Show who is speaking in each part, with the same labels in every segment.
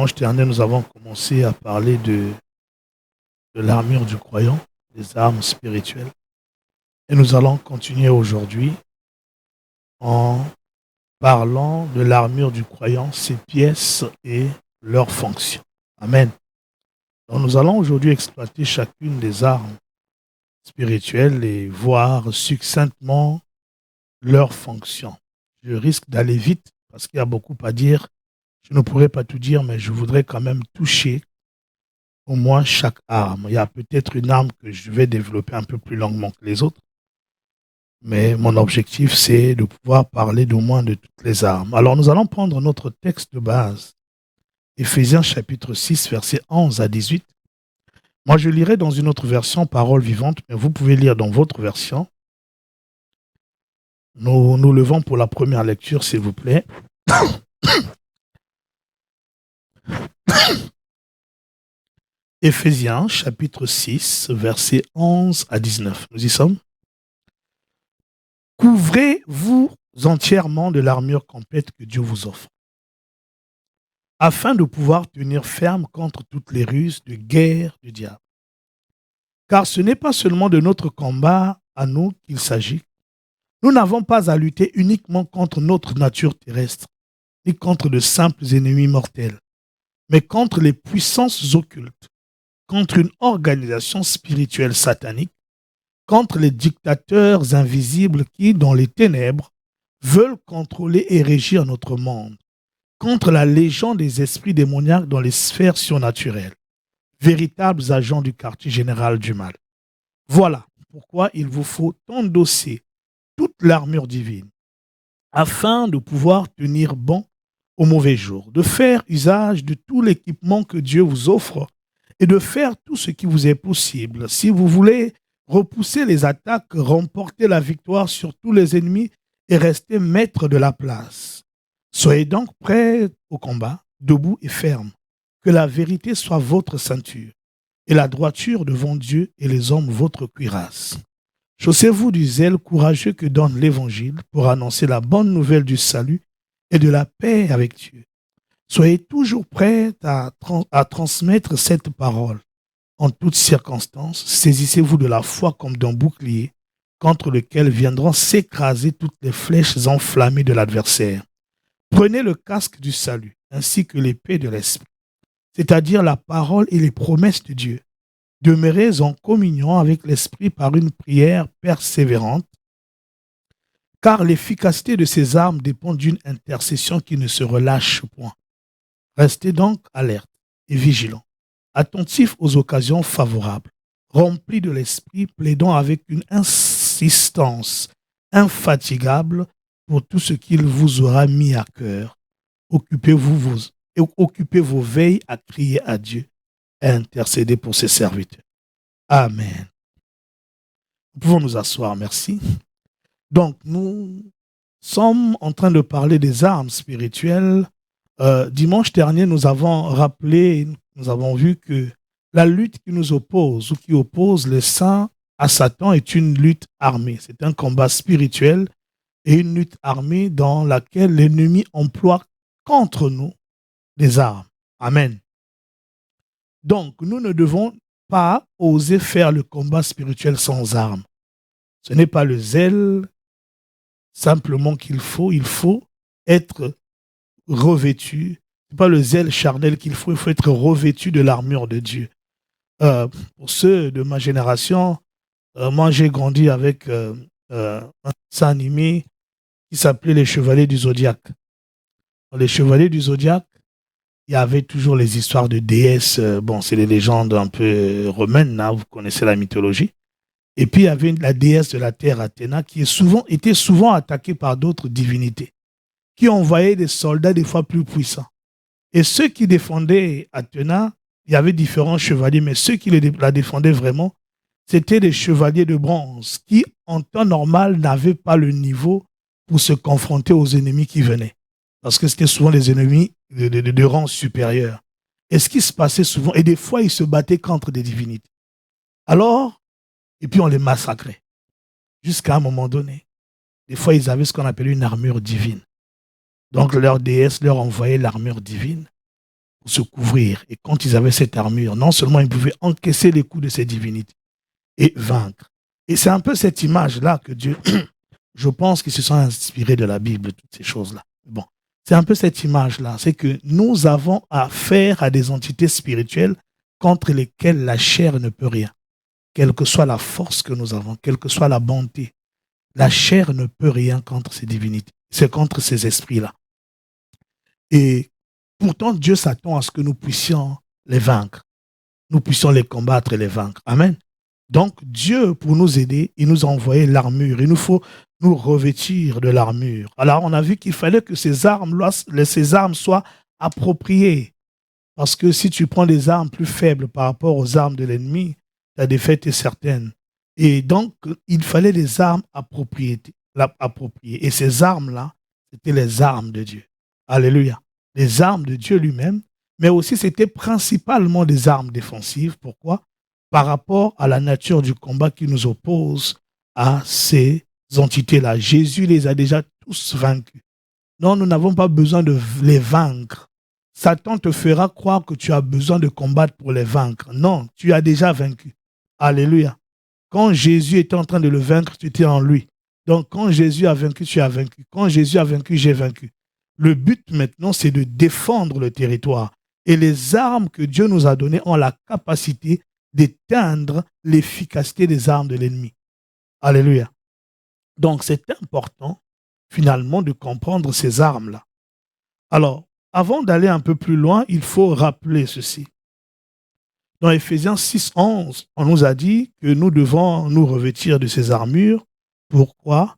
Speaker 1: Dimanche dernier, nous avons commencé à parler de l'armure du croyant, des armes spirituelles. Et nous allons continuer aujourd'hui en parlant de l'armure du croyant, ses pièces et leurs fonctions. Amen. Donc nous allons aujourd'hui exploiter chacune des armes spirituelles et voir succinctement leurs fonctions. Je risque d'aller vite parce qu'il y a beaucoup à dire. Je ne pourrais pas tout dire, mais je voudrais quand même toucher au moins chaque arme. Il y a peut-être une arme que je vais développer un peu plus longuement que les autres, mais mon objectif, c'est de pouvoir parler d'au moins de toutes les armes. Alors, nous allons prendre notre texte de base, Éphésiens chapitre 6, versets 11 à 18. Moi, je lirai dans une autre version, Parole vivante, mais vous pouvez lire dans votre version. Nous levons pour la première lecture, s'il vous plaît. Éphésiens chapitre 6, versets 11 à 19. Nous y sommes. Couvrez-vous entièrement de l'armure complète que Dieu vous offre, afin de pouvoir tenir ferme contre toutes les ruses de guerre du diable. Car ce n'est pas seulement de notre combat à nous qu'il s'agit. Nous n'avons pas à lutter uniquement contre notre nature terrestre, ni contre de simples ennemis mortels, mais contre les puissances occultes, contre une organisation spirituelle satanique, contre les dictateurs invisibles qui, dans les ténèbres, veulent contrôler et régir notre monde, contre la légion des esprits démoniaques dans les sphères surnaturelles, véritables agents du quartier général du mal. Voilà pourquoi il vous faut endosser toute l'armure divine, afin de pouvoir tenir bon au mauvais jour, de faire usage de tout l'équipement que Dieu vous offre et de faire tout ce qui vous est possible. Si vous voulez repousser les attaques, remporter la victoire sur tous les ennemis et rester maître de la place. Soyez donc prêts au combat, debout et ferme. Que la vérité soit votre ceinture et la droiture devant Dieu et les hommes votre cuirasse. Chaussez-vous du zèle courageux que donne l'Évangile pour annoncer la bonne nouvelle du salut et de la paix avec Dieu. Soyez toujours prêts à transmettre cette parole. En toutes circonstances, saisissez-vous de la foi comme d'un bouclier contre lequel viendront s'écraser toutes les flèches enflammées de l'adversaire. Prenez le casque du salut ainsi que l'épée de l'esprit, c'est-à-dire la parole et les promesses de Dieu. Demeurez en communion avec l'esprit par une prière persévérante, car l'efficacité de ces armes dépend d'une intercession qui ne se relâche point. Restez donc alertes et vigilants, attentifs aux occasions favorables, remplis de l'esprit, plaidant avec une insistance infatigable pour tout ce qu'il vous aura mis à cœur. Occupez vos veilles à crier à Dieu et à intercéder pour ses serviteurs. Amen. Nous pouvons nous asseoir, merci. Donc, nous sommes en train de parler des armes spirituelles. Dimanche dernier, nous avons rappelé, nous avons vu que la lutte qui nous oppose ou qui oppose les saints à Satan est une lutte armée. C'est un combat spirituel et une lutte armée dans laquelle l'ennemi emploie contre nous des armes. Amen. Donc, nous ne devons pas oser faire le combat spirituel sans armes. Ce n'est pas le zèle simplement qu'il faut. Il faut être revêtu. Ce n'est pas le zèle charnel qu'il faut. Il faut être revêtu de l'armure de Dieu. Pour ceux de ma génération, moi j'ai grandi avec un dessin animé qui s'appelait Les Chevaliers du Zodiaque. Dans Les Chevaliers du Zodiaque, il y avait toujours les histoires de déesses. C'est des légendes un peu romaines, hein, vous connaissez la mythologie. Et puis il y avait la déesse de la terre, Athéna, qui était souvent attaquée par d'autres divinités, qui envoyaient des soldats des fois plus puissants. Et ceux qui défendaient Athéna, il y avait différents chevaliers, mais ceux qui la défendaient vraiment, c'était des chevaliers de bronze, qui en temps normal n'avaient pas le niveau pour se confronter aux ennemis qui venaient. Parce que c'était souvent des ennemis de rang supérieur. Et ce qui se passait souvent, et des fois ils se battaient contre des divinités. Alors, et puis on les massacrait. Jusqu'à un moment donné. Des fois, ils avaient ce qu'on appelait une armure divine. Donc, leur déesse leur envoyait l'armure divine pour se couvrir. Et quand ils avaient cette armure, non seulement ils pouvaient encaisser les coups de ces divinités et vaincre. Et c'est un peu cette image-là que Dieu, je pense qu'ils se sont inspirés de la Bible, toutes ces choses-là. Bon, c'est un peu cette image-là. C'est que nous avons affaire à des entités spirituelles contre lesquelles la chair ne peut rien. Quelle que soit la force que nous avons, quelle que soit la bonté, la chair ne peut rien contre ces divinités. C'est contre ces esprits-là. Et pourtant, Dieu s'attend à ce que nous puissions les vaincre. Nous puissions les combattre et les vaincre. Amen. Donc, Dieu, pour nous aider, il nous a envoyé l'armure. Il nous faut nous revêtir de l'armure. Alors, on a vu qu'il fallait que ces armes soient appropriées. Parce que si tu prends des armes plus faibles par rapport aux armes de l'ennemi, la défaite est certaine. Et donc, il fallait des armes appropriées. Et ces armes-là, c'était les armes de Dieu. Alléluia. Les armes de Dieu lui-même, mais aussi c'était principalement des armes défensives. Pourquoi? Par rapport à la nature du combat qui nous oppose à ces entités-là. Jésus les a déjà tous vaincus. Non, nous n'avons pas besoin de les vaincre. Satan te fera croire que tu as besoin de combattre pour les vaincre. Non, tu as déjà vaincu. Alléluia. Quand Jésus était en train de le vaincre, tu étais en lui. Donc, quand Jésus a vaincu, tu as vaincu. Quand Jésus a vaincu, j'ai vaincu. Le but maintenant, c'est de défendre le territoire. Et les armes que Dieu nous a données ont la capacité d'éteindre l'efficacité des armes de l'ennemi. Alléluia. Donc, c'est important, finalement, de comprendre ces armes-là. Alors, avant d'aller un peu plus loin, il faut rappeler ceci. Dans Éphésiens 6:11, on nous a dit que nous devons nous revêtir de ces armures. Pourquoi?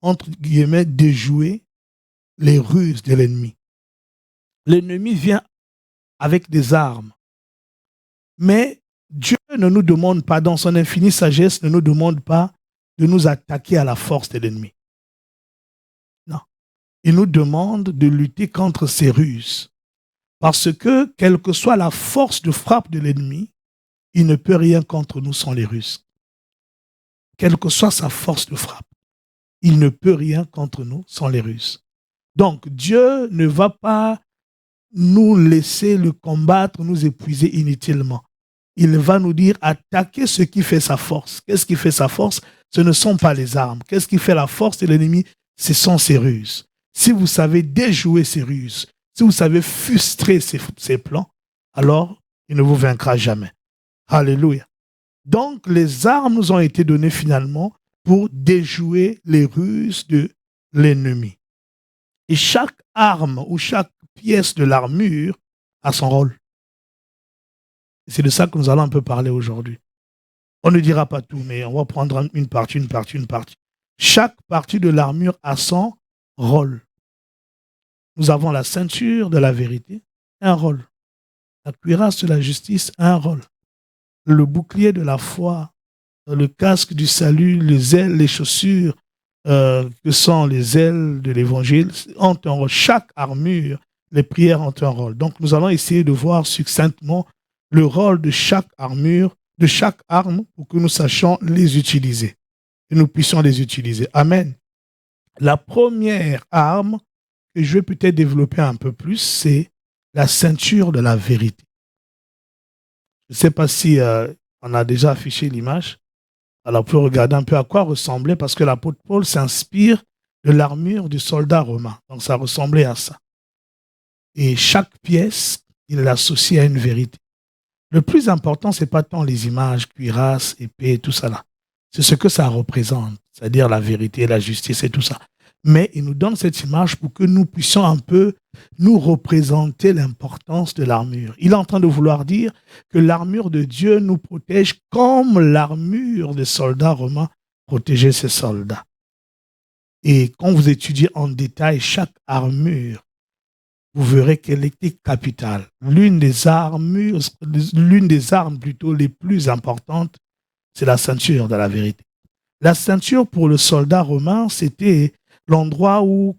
Speaker 1: Entre guillemets, déjouer les ruses de l'ennemi. L'ennemi vient avec des armes. Mais Dieu ne nous demande pas, dans son infinie sagesse, ne nous demande pas de nous attaquer à la force de l'ennemi. Non. Il nous demande de lutter contre ces ruses. Parce que, quelle que soit la force de frappe de l'ennemi, il ne peut rien contre nous sans les ruses. Quelle que soit sa force de frappe, il ne peut rien contre nous sans les ruses. Donc, Dieu ne va pas nous laisser le combattre, nous épuiser inutilement. Il va nous dire, attaquez ce qui fait sa force. Qu'est-ce qui fait sa force? Ce ne sont pas les armes. Qu'est-ce qui fait la force de l'ennemi? Ce sont ses ruses. Si vous savez déjouer ses ruses, si vous savez frustrer ses plans, alors il ne vous vaincra jamais. Alléluia. Donc, les armes nous ont été données finalement pour déjouer les ruses de l'ennemi. Et chaque arme ou chaque pièce de l'armure a son rôle. C'est de ça que nous allons un peu parler aujourd'hui. On ne dira pas tout, mais on va prendre une partie. Chaque partie de l'armure a son rôle. Nous avons la ceinture de la vérité, un rôle. La cuirasse de la justice, un rôle. Le bouclier de la foi, le casque du salut, les ailes, les chaussures, que sont les ailes de l'évangile, ont un rôle. Chaque armure, les prières ont un rôle. Donc nous allons essayer de voir succinctement le rôle de chaque armure, de chaque arme, pour que nous sachions les utiliser. Et nous puissions les utiliser. Amen. La première arme que je vais peut-être développer un peu plus, c'est la ceinture de la vérité. Je ne sais pas si on a déjà affiché l'image. Alors, on peut regarder un peu à quoi ressemblait, parce que l'apôtre Paul s'inspire de l'armure du soldat romain. Donc, ça ressemblait à ça. Et chaque pièce, il l'associe à une vérité. Le plus important, ce n'est pas tant les images, cuirasse, épée, tout ça là. C'est ce que ça représente, c'est-à-dire la vérité, la justice et tout ça. Mais il nous donne cette image pour que nous puissions un peu nous représenter l'importance de l'armure. Il est en train de vouloir dire que l'armure de Dieu nous protège comme l'armure des soldats romains protégeait ses soldats. Et quand vous étudiez en détail chaque armure, vous verrez qu'elle était capitale. L'une des armes plutôt les plus importantes, c'est la ceinture de la vérité. La ceinture pour le soldat romain, c'était l'endroit où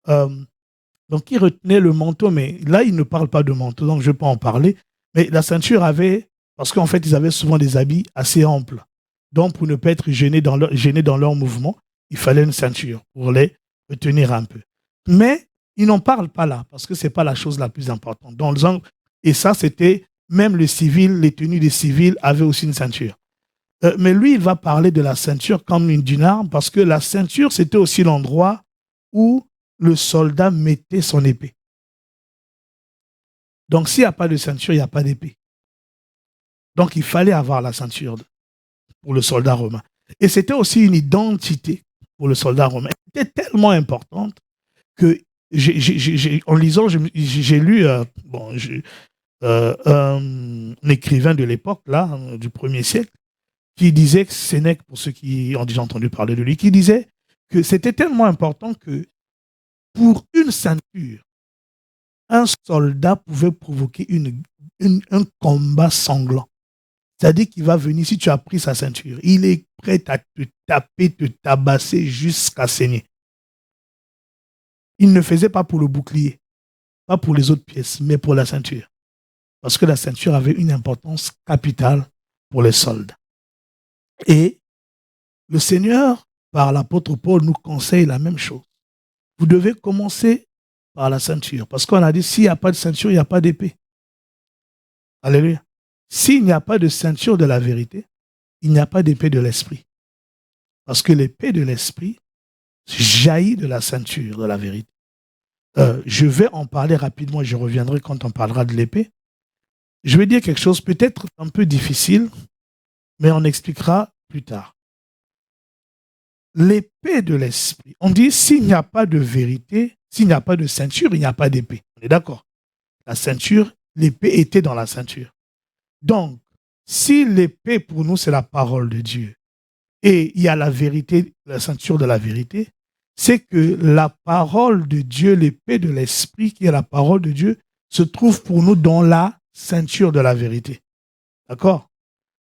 Speaker 1: donc il retenait le manteau, mais là il ne parle pas de manteau, donc je ne vais pas en parler. Mais la ceinture avait, parce qu'en fait ils avaient souvent des habits assez amples. Donc pour ne pas être gênés dans leur mouvement, il fallait une ceinture pour les retenir un peu. Mais ils n'en parlent pas là, parce que ce n'est pas la chose la plus importante. Et ça, c'était, même le civil, les tenues des civils avaient aussi une ceinture. Mais lui, il va parler de la ceinture comme d'une arme, parce que la ceinture, c'était aussi l'endroit où le soldat mettait son épée. Donc, s'il n'y a pas de ceinture, il n'y a pas d'épée. Donc, il fallait avoir la ceinture pour le soldat romain. Et c'était aussi une identité pour le soldat romain. Elle était tellement importante que, en lisant, j'ai lu un écrivain de l'époque, là, du 1er siècle, qui disait, Sénèque, pour ceux qui ont déjà entendu parler de lui, qui disait que c'était tellement important que pour une ceinture, un soldat pouvait provoquer un combat sanglant. C'est-à-dire qu'il va venir, si tu as pris sa ceinture, il est prêt à te taper, te tabasser jusqu'à saigner. Il ne faisait pas pour le bouclier, pas pour les autres pièces, mais pour la ceinture. Parce que la ceinture avait une importance capitale pour les soldats. Et le Seigneur, par l'apôtre Paul, nous conseille la même chose. Vous devez commencer par la ceinture. Parce qu'on a dit, s'il n'y a pas de ceinture, il n'y a pas d'épée. Alléluia. S'il n'y a pas de ceinture de la vérité, il n'y a pas d'épée de l'esprit. Parce que l'épée de l'esprit jaillit de la ceinture de la vérité. Je vais en parler rapidement et je reviendrai quand on parlera de l'épée. Je vais dire quelque chose peut-être un peu difficile, mais on expliquera plus tard. L'épée de l'esprit. On dit, s'il n'y a pas de vérité, s'il n'y a pas de ceinture, il n'y a pas d'épée. On est d'accord? La ceinture, l'épée était dans la ceinture. Donc, si l'épée pour nous, c'est la parole de Dieu, et il y a la vérité, la ceinture de la vérité, c'est que la parole de Dieu, l'épée de l'esprit, qui est la parole de Dieu, se trouve pour nous dans la ceinture de la vérité. D'accord?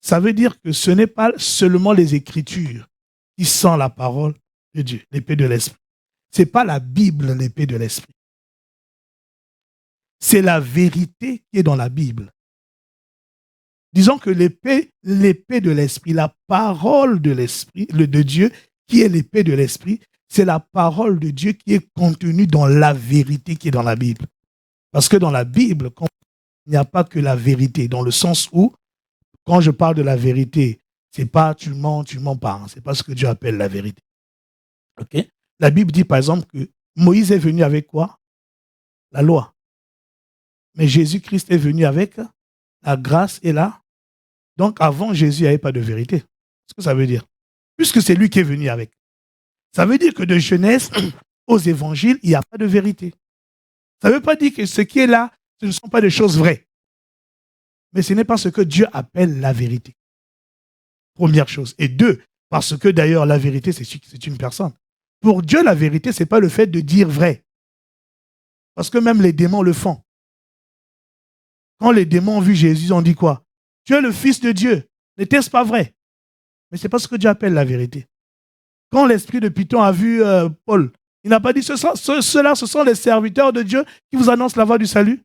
Speaker 1: Ça veut dire que ce n'est pas seulement les Écritures qui sont la parole de Dieu, l'épée de l'esprit. Ce n'est pas la Bible, l'épée de l'esprit. C'est la vérité qui est dans la Bible. Disons que l'épée de l'esprit, la parole de l'esprit, de Dieu, qui est l'épée de l'esprit, c'est la parole de Dieu qui est contenue dans la vérité qui est dans la Bible. Parce que dans la Bible, il n'y a pas que la vérité, dans le sens où, quand je parle de la vérité, c'est pas tu mens pas. Hein, c'est pas ce que Dieu appelle la vérité. Okay? La Bible dit par exemple que Moïse est venu avec quoi? La loi. Mais Jésus-Christ est venu avec la grâce et la... Donc avant Jésus, il n'y avait pas de vérité. C'est ce que ça veut dire. Puisque c'est lui qui est venu avec. Ça veut dire que de Genèse aux évangiles, il n'y a pas de vérité. Ça ne veut pas dire que ce qui est là, ce ne sont pas des choses vraies. Mais ce n'est pas ce que Dieu appelle la vérité. Première chose. Et deux, parce que d'ailleurs la vérité, c'est une personne. Pour Dieu, la vérité, ce n'est pas le fait de dire vrai. Parce que même les démons le font. Quand les démons ont vu Jésus, ils ont dit quoi? Tu es le Fils de Dieu. N'était-ce pas vrai? Mais ce n'est pas ce que Dieu appelle la vérité. Quand l'esprit de Python a vu Paul, il n'a pas dit ceux-là, ce sont les serviteurs de Dieu qui vous annoncent la voie du salut.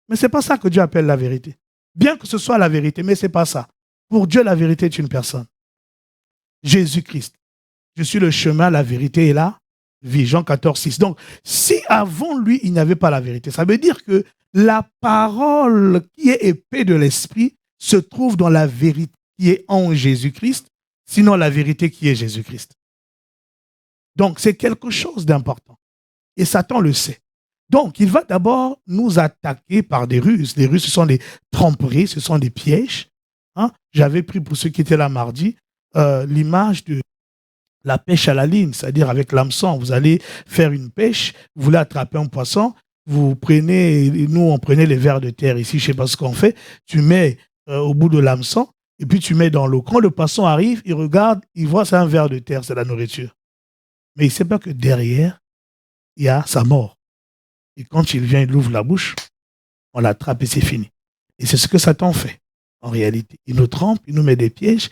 Speaker 1: Mais ce n'est pas ça que Dieu appelle la vérité. Bien que ce soit la vérité, mais ce n'est pas ça. Pour Dieu, la vérité est une personne. Jésus-Christ. Je suis le chemin, la vérité et la vie. Jean 14, 6. Donc, si avant lui, il n'y avait pas la vérité, ça veut dire que la parole qui est épée de l'esprit se trouve dans la vérité qui est en Jésus-Christ, sinon la vérité qui est Jésus-Christ. Donc, c'est quelque chose d'important. Et Satan le sait. Donc, il va d'abord nous attaquer par des ruses. Les ruses, ce sont des tromperies, ce sont des pièges. Hein? J'avais pris, pour ceux qui étaient là mardi, l'image de la pêche à la ligne, c'est-à-dire avec l'hameçon. Vous allez faire une pêche, vous voulez attraper un poisson, vous prenez, nous on prenait les vers de terre ici, je ne sais pas ce qu'on fait, tu mets au bout de l'hameçon, et puis tu mets dans l'eau. Quand le poisson arrive, il regarde, il voit c'est un ver de terre, c'est la nourriture. Mais il ne sait pas que derrière, il y a sa mort. Et quand il vient, il ouvre la bouche, on l'attrape et c'est fini. Et c'est ce que Satan fait, en réalité. Il nous trompe, il nous met des pièges,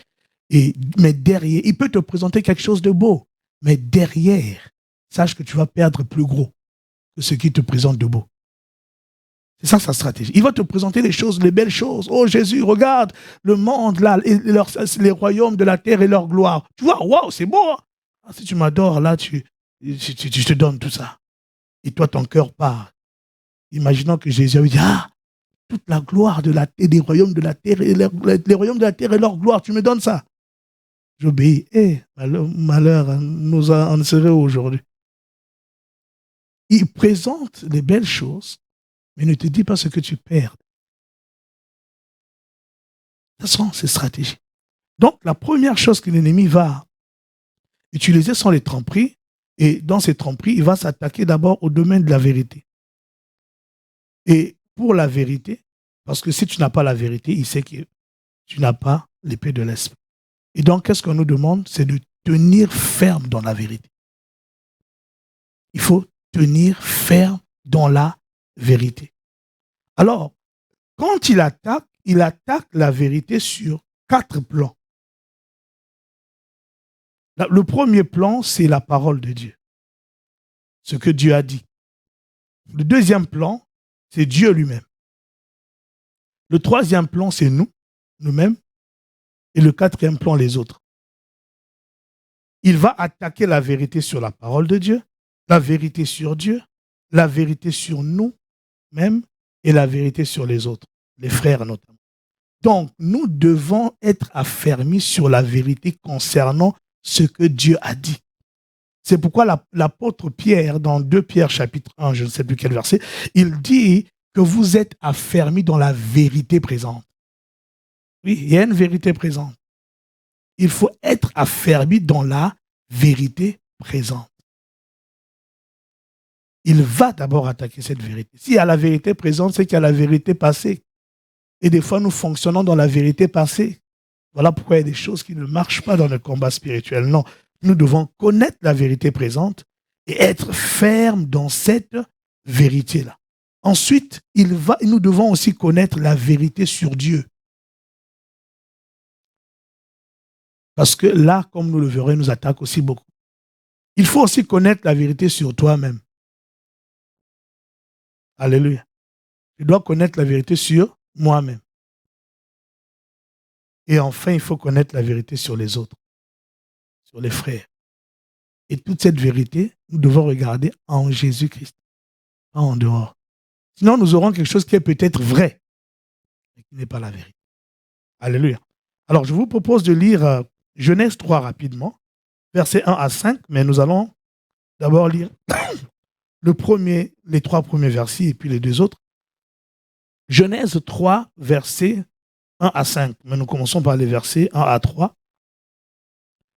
Speaker 1: mais derrière, il peut te présenter quelque chose de beau, mais derrière, sache que tu vas perdre plus gros que ce qu'il te présente de beau. C'est ça sa stratégie. Il va te présenter les choses, les belles choses. Oh Jésus, regarde le monde là, les royaumes de la terre et leur gloire. Tu vois, waouh, c'est beau. Hein? Si tu m'adores là, je te donne tout ça. et toi, ton cœur part. Imaginons que Jésus avait dit, ah, toute la gloire de la terre, des royaumes de la terre, et les royaumes de la terre et leur gloire, tu me donnes ça. J'obéis. Malheur nous en serait aujourd'hui. Il présente les belles choses, mais ne te dit pas ce que tu perds. Ce sont ses stratégies. Donc, la première chose que l'ennemi va utiliser sont les tromperies. Et dans ces tromperies, il va s'attaquer d'abord au domaine de la vérité. Et pour la vérité, parce que si tu n'as pas la vérité, il sait que tu n'as pas l'épée de l'esprit. Et donc, qu'est-ce qu'on nous demande? C'est de tenir ferme dans la vérité. Il faut tenir ferme dans la vérité. Alors, quand il attaque la vérité sur 4 plans. Le premier plan, c'est la parole de Dieu. Ce que Dieu a dit. Le deuxième plan, c'est Dieu lui-même. Le troisième plan, c'est nous-mêmes. Et le quatrième plan, les autres. Il va attaquer la vérité sur la parole de Dieu, la vérité sur Dieu, la vérité sur nous-mêmes et la vérité sur les autres, les frères notamment. Donc, nous devons être affermis sur la vérité concernant ce que Dieu a dit. C'est pourquoi l'apôtre Pierre, dans 2 Pierre chapitre 1, je ne sais plus quel verset, il dit que vous êtes affermis dans la vérité présente. Oui, il y a une vérité présente. Il faut être affermi dans la vérité présente. Il va d'abord attaquer cette vérité. S'il y a la vérité présente, c'est qu'il y a la vérité passée. Et des fois, nous fonctionnons dans la vérité passée. Voilà pourquoi il y a des choses qui ne marchent pas dans le combat spirituel. Non, nous devons connaître la vérité présente et être fermes dans cette vérité-là. Ensuite, nous devons aussi connaître la vérité sur Dieu. Parce que là, comme nous le verrons, il nous attaque aussi beaucoup. Il faut aussi connaître la vérité sur toi-même. Alléluia. Je dois connaître la vérité sur moi-même. Et enfin, il faut connaître la vérité sur les autres, sur les frères. Et toute cette vérité, nous devons regarder en Jésus-Christ, pas en dehors. Sinon, nous aurons quelque chose qui est peut-être vrai, mais qui n'est pas la vérité. Alléluia. Alors, je vous propose de lire Genèse 3 rapidement, versets 1 à 5, mais nous allons d'abord lire les 3 premiers versets et puis les 2 autres. Genèse 3, versets 1 à 5, mais nous commençons par les versets 1 à 3,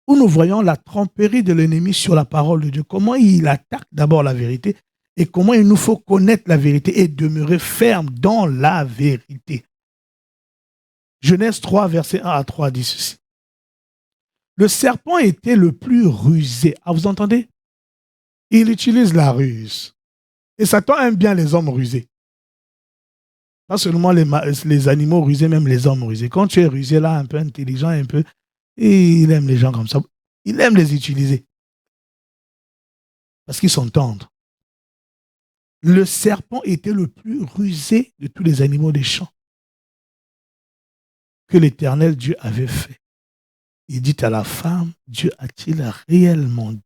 Speaker 1: où nous voyons la tromperie de l'ennemi sur la parole de Dieu. Comment il attaque d'abord la vérité et comment il nous faut connaître la vérité et demeurer ferme dans la vérité. Genèse 3, versets 1 à 3 dit ceci. Le serpent était le plus rusé. Ah, vous entendez? Il utilise la ruse. Et Satan aime bien les hommes rusés. Pas seulement les animaux rusés, même les hommes rusés. Quand tu es rusé là, un peu intelligent, un peu, et il aime les gens comme ça. Il aime les utiliser. Parce qu'ils sont tendres. Le serpent était le plus rusé de tous les animaux des champs que l'Éternel Dieu avait fait. Il dit à la femme, Dieu a-t-il réellement dit,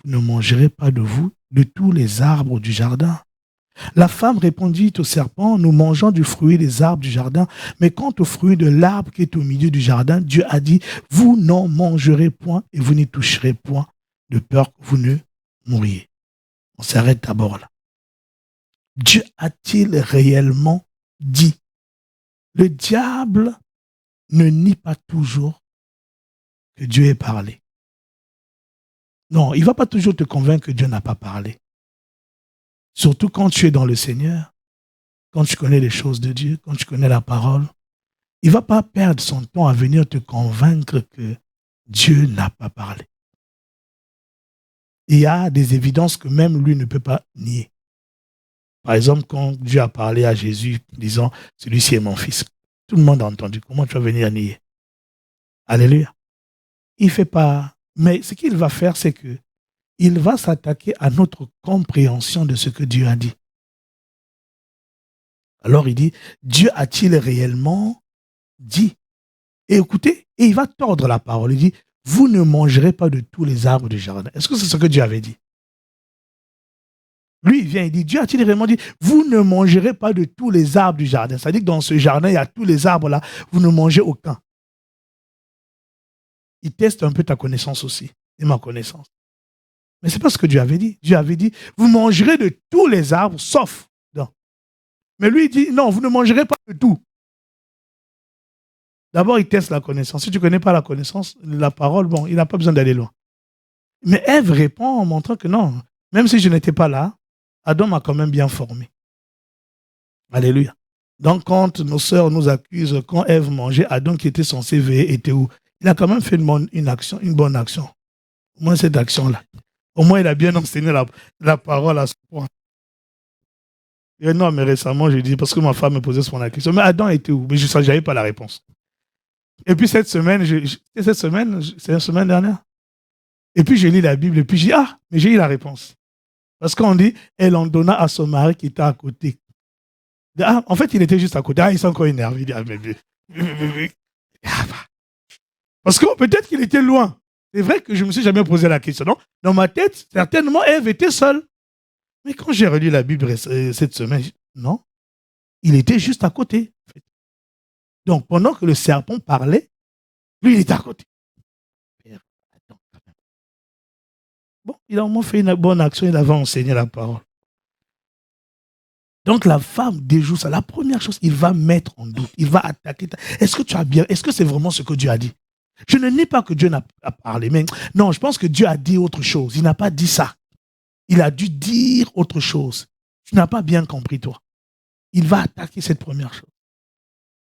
Speaker 1: vous ne mangerez pas de vous, de tous les arbres du jardin? La femme répondit au serpent, nous mangeons du fruit des arbres du jardin, mais quant au fruit de l'arbre qui est au milieu du jardin, Dieu a dit, vous n'en mangerez point et vous n'y toucherez point, de peur que vous ne mouriez. On s'arrête d'abord là. Dieu a-t-il réellement dit? Le diable ne nie pas toujours que Dieu ait parlé. Non, il ne va pas toujours te convaincre que Dieu n'a pas parlé. Surtout quand tu es dans le Seigneur, quand tu connais les choses de Dieu, quand tu connais la parole, il ne va pas perdre son temps à venir te convaincre que Dieu n'a pas parlé. Il y a des évidences que même lui ne peut pas nier. Par exemple, quand Dieu a parlé à Jésus, disant, celui-ci est mon fils. Tout le monde a entendu. Comment tu vas venir nier? Alléluia. Il ne fait pas. Mais ce qu'il va faire, c'est que il va s'attaquer à notre compréhension de ce que Dieu a dit. Alors il dit, Dieu a-t-il réellement dit? Et écoutez, et il va tordre la parole. Il dit, vous ne mangerez pas de tous les arbres du jardin. Est-ce que c'est ce que Dieu avait dit? Lui, il vient, il dit, Dieu a-t-il vraiment dit, vous ne mangerez pas de tous les arbres du jardin. C'est-à-dire que dans ce jardin, il y a tous les arbres là, vous ne mangez aucun. Il teste un peu ta connaissance aussi, et ma connaissance. Mais ce n'est pas ce que Dieu avait dit. Dieu avait dit, vous mangerez de tous les arbres, sauf d'un. Mais lui, il dit, non, vous ne mangerez pas de tout. D'abord, il teste la connaissance. Si tu ne connais pas la connaissance, la parole, bon, il n'a pas besoin d'aller loin. Mais Ève répond en montrant que non, même si je n'étais pas là, Adam m'a quand même bien formé. Alléluia. Donc, quand nos sœurs nous accusent, quand Ève mangeait, Adam qui était censé veiller était où? Il a quand même fait une bonne action. Au moins cette action-là. Au moins, il a bien enseigné la parole à ce point. Et non, mais récemment, j'ai dit, parce que ma femme me posait son question, mais Adam était où? Mais je n'avais pas la réponse. Et puis cette semaine, c'est la semaine dernière. Et puis je lis la Bible, et puis je dis, ah, mais j'ai eu la réponse. Parce qu'on dit, elle en donna à son mari qui était à côté. Ah, en fait, il était juste à côté. Ah, il s'est encore énervé. Il dit, ah, mais. Parce que peut-être qu'il était loin. C'est vrai que je ne me suis jamais posé la question. Non? Dans ma tête, certainement, Ève était seule. Mais quand j'ai relu la Bible cette semaine, non, il était juste à côté. Donc, pendant que le serpent parlait, lui, il était à côté. Bon, il a au moins fait une bonne action, il avait enseigné la parole. Donc, la femme déjoue ça. La première chose, il va mettre en doute, il va attaquer. Est-ce que tu as bien, est-ce que c'est vraiment ce que Dieu a dit? Je ne nie pas que Dieu n'a pas parlé, mais non, je pense que Dieu a dit autre chose. Il n'a pas dit ça. Il a dû dire autre chose. Tu n'as pas bien compris, toi. Il va attaquer cette première chose.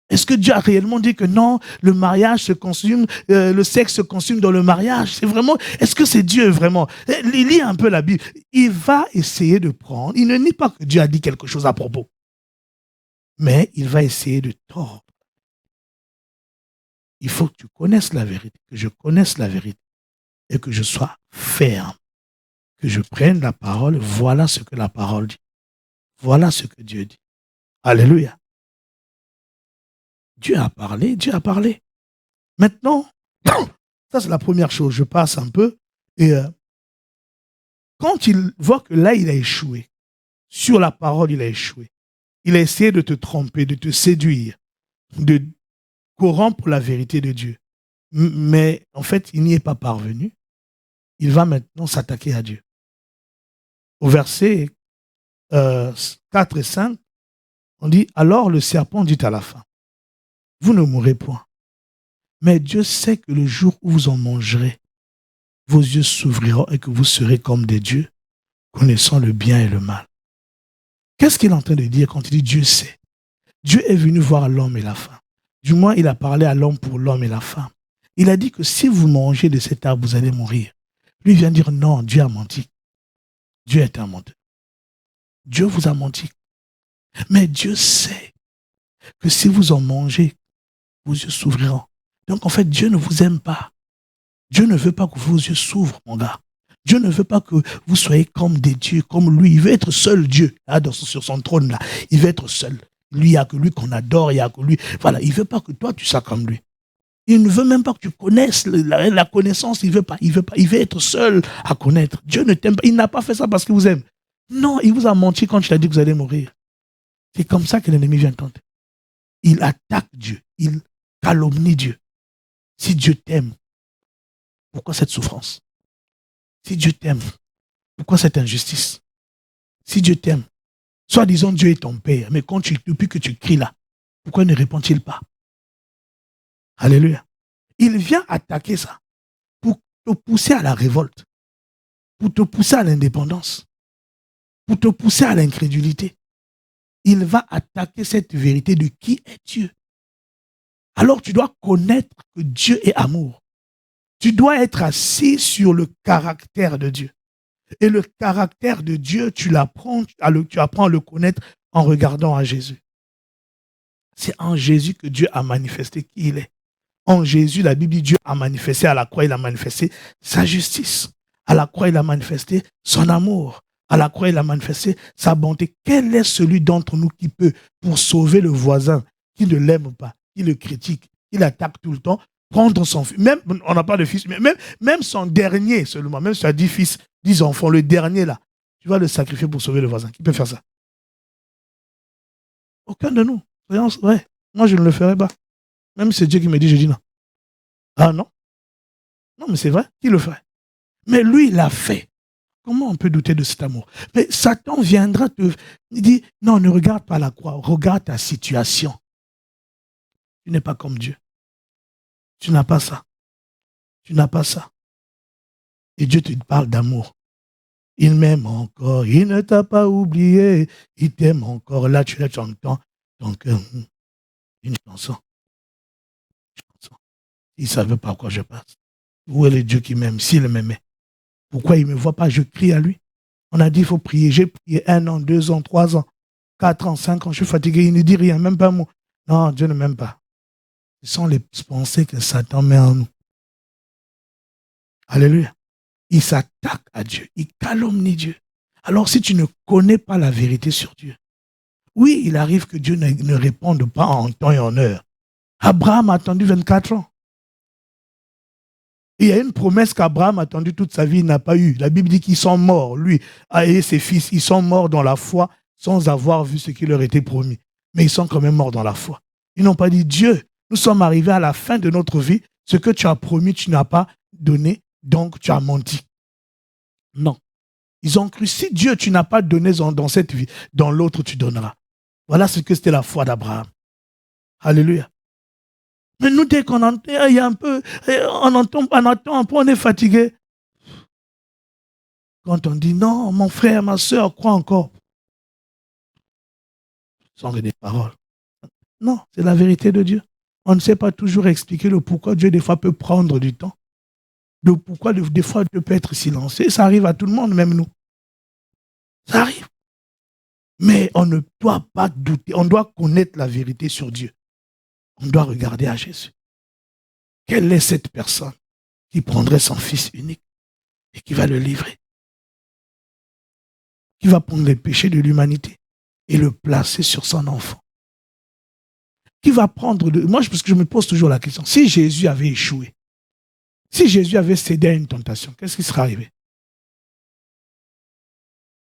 Speaker 1: Est-ce que Dieu a réellement dit que non, le mariage se consume, le sexe se consume dans le mariage? C'est vraiment, est-ce que c'est Dieu vraiment? Lis un peu la Bible. Il va essayer de prendre, il ne nie pas que Dieu a dit quelque chose à propos, mais il va essayer de tordre. Il faut que tu connaisses la vérité, que je connaisse la vérité et que je sois ferme, que je prenne la parole. Voilà ce que la parole dit. Voilà ce que Dieu dit. Alléluia. Dieu a parlé, Dieu a parlé. Maintenant, ça c'est la première chose, je passe un peu. Et quand il voit que là, il a échoué, sur la parole, il a échoué. Il a essayé de te tromper, de te séduire, de corrompre la vérité de Dieu. Mais en fait, il n'y est pas parvenu. Il va maintenant s'attaquer à Dieu. Au verset 4 et 5, on dit, alors le serpent dit à la femme, vous ne mourrez point. Mais Dieu sait que le jour où vous en mangerez, vos yeux s'ouvriront et que vous serez comme des dieux, connaissant le bien et le mal. Qu'est-ce qu'il est en train de dire quand il dit Dieu sait? Dieu est venu voir l'homme et la femme. Du moins, il a parlé à l'homme pour l'homme et la femme. Il a dit que si vous mangez de cet arbre, vous allez mourir. Lui vient dire non, Dieu a menti. Dieu est un menteur. Dieu vous a menti. Mais Dieu sait que si vous en mangez, vos yeux s'ouvriront. Donc en fait, Dieu ne vous aime pas. Dieu ne veut pas que vos yeux s'ouvrent, mon gars. Dieu ne veut pas que vous soyez comme des dieux, comme lui. Il veut être seul Dieu, là, sur son trône, là. Il veut être seul. Lui, il n'y a que lui qu'on adore, il n'y a que lui. Voilà, il ne veut pas que toi, tu sois comme lui. Il ne veut même pas que tu connaisses la connaissance, il veut pas. Il veut être seul à connaître. Dieu ne t'aime pas. Il n'a pas fait ça parce qu'il vous aime. Non, il vous a menti quand il a dit que vous allez mourir. C'est comme ça que l'ennemi vient tenter. Il attaque Dieu. Il calomnie Dieu. Si Dieu t'aime, pourquoi cette souffrance? Si Dieu t'aime, pourquoi cette injustice? Si Dieu t'aime, soit disons Dieu est ton père, mais depuis que tu cries là, pourquoi ne répond-il pas? Alléluia. Il vient attaquer ça pour te pousser à la révolte, pour te pousser à l'indépendance, pour te pousser à l'incrédulité. Il va attaquer cette vérité de qui est Dieu. Alors tu dois connaître que Dieu est amour. Tu dois être assis sur le caractère de Dieu. Et le caractère de Dieu, tu apprends à le connaître en regardant à Jésus. C'est en Jésus que Dieu a manifesté qui il est. En Jésus, la Bible dit Dieu a manifesté à la croix, il a manifesté sa justice. À la croix, il a manifesté son amour. À la croix, il a manifesté sa bonté. Quel est celui d'entre nous qui peut, pour sauver le voisin, qui ne l'aime pas, qui le critique, qui l'attaque tout le temps, prendre son fils, même, on n'a pas de fils, mais même son dernier seulement, même si tu as 10 fils, 10 enfants, le dernier là, tu vas le sacrifier pour sauver le voisin. Qui peut faire ça? Aucun de nous. Soyons vrais. Moi, je ne le ferai pas. Même si c'est Dieu qui me dit, je dis non. Ah non? Non, mais c'est vrai, qui le ferait? Mais lui, il l'a fait. Comment on peut douter de cet amour? Mais Satan viendra te dire, non, ne regarde pas la croix, regarde ta situation. Tu n'es pas comme Dieu. Tu n'as pas ça. Tu n'as pas ça. Et Dieu te parle d'amour. Il m'aime encore, il ne t'a pas oublié, il t'aime encore. Là, tu entends donc une chanson. Il ne savait pas à quoi je passe. Où est le Dieu qui m'aime? S'il m'aimait, pourquoi il ne me voit pas? Je crie à lui. On a dit, il faut prier. J'ai prié 1 an, 2 ans, 3 ans, 4 ans, 5 ans. Je suis fatigué. Il ne dit rien, même pas un mot. Non, Dieu ne m'aime pas. Ce sont les pensées que Satan met en nous. Alléluia. Il s'attaque à Dieu. Il calomnie Dieu. Alors, si tu ne connais pas la vérité sur Dieu, oui, il arrive que Dieu ne réponde pas en temps et en heure. Abraham a attendu 24 ans. Il y a une promesse qu'Abraham a attendue toute sa vie, il n'a pas eu. La Bible dit qu'ils sont morts, lui et ses fils, ils sont morts dans la foi sans avoir vu ce qui leur était promis. Mais ils sont quand même morts dans la foi. Ils n'ont pas dit, Dieu, nous sommes arrivés à la fin de notre vie, ce que tu as promis, tu n'as pas donné, donc tu as menti. Non. Ils ont cru, si Dieu, tu n'as pas donné dans cette vie, dans l'autre, tu donneras. Voilà ce que c'était la foi d'Abraham. Alléluia. Mais nous, dès qu'on entend, il y a un peu, on entend un peu, on est fatigué. Quand on dit non, mon frère, ma soeur, crois encore. Ce sont des paroles. Non, c'est la vérité de Dieu. On ne sait pas toujours expliquer le pourquoi Dieu, des fois, peut prendre du temps. Le pourquoi, des fois, Dieu peut être silencieux. Ça arrive à tout le monde, même nous. Ça arrive. Mais on ne doit pas douter. On doit connaître la vérité sur Dieu. On doit regarder à Jésus. Quelle est cette personne qui prendrait son fils unique et qui va le livrer? Qui va prendre les péchés de l'humanité et le placer sur son enfant? Qui va prendre moi, parce que je me pose toujours la question, si Jésus avait échoué, si Jésus avait cédé à une tentation, qu'est-ce qui serait arrivé?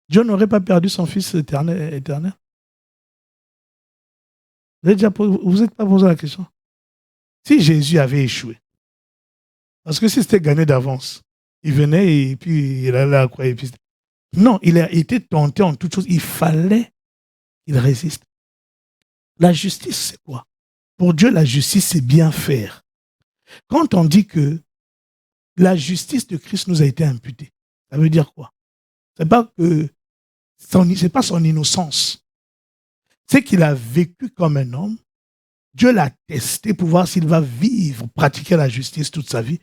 Speaker 1: Dieu n'aurait pas perdu son fils éternel. Vous n'êtes pas posé la question? Si Jésus avait échoué, parce que si c'était gagné d'avance, il venait et puis il allait à la croix. Et puis... Non, il a été tenté en toutes choses. Il fallait qu'il résiste. La justice, c'est quoi? Pour Dieu, la justice, c'est bien faire. Quand on dit que la justice de Christ nous a été imputée, ça veut dire quoi? C'est pas son innocence. C'est qu'il a vécu comme un homme. Dieu l'a testé pour voir s'il va vivre, pratiquer la justice toute sa vie.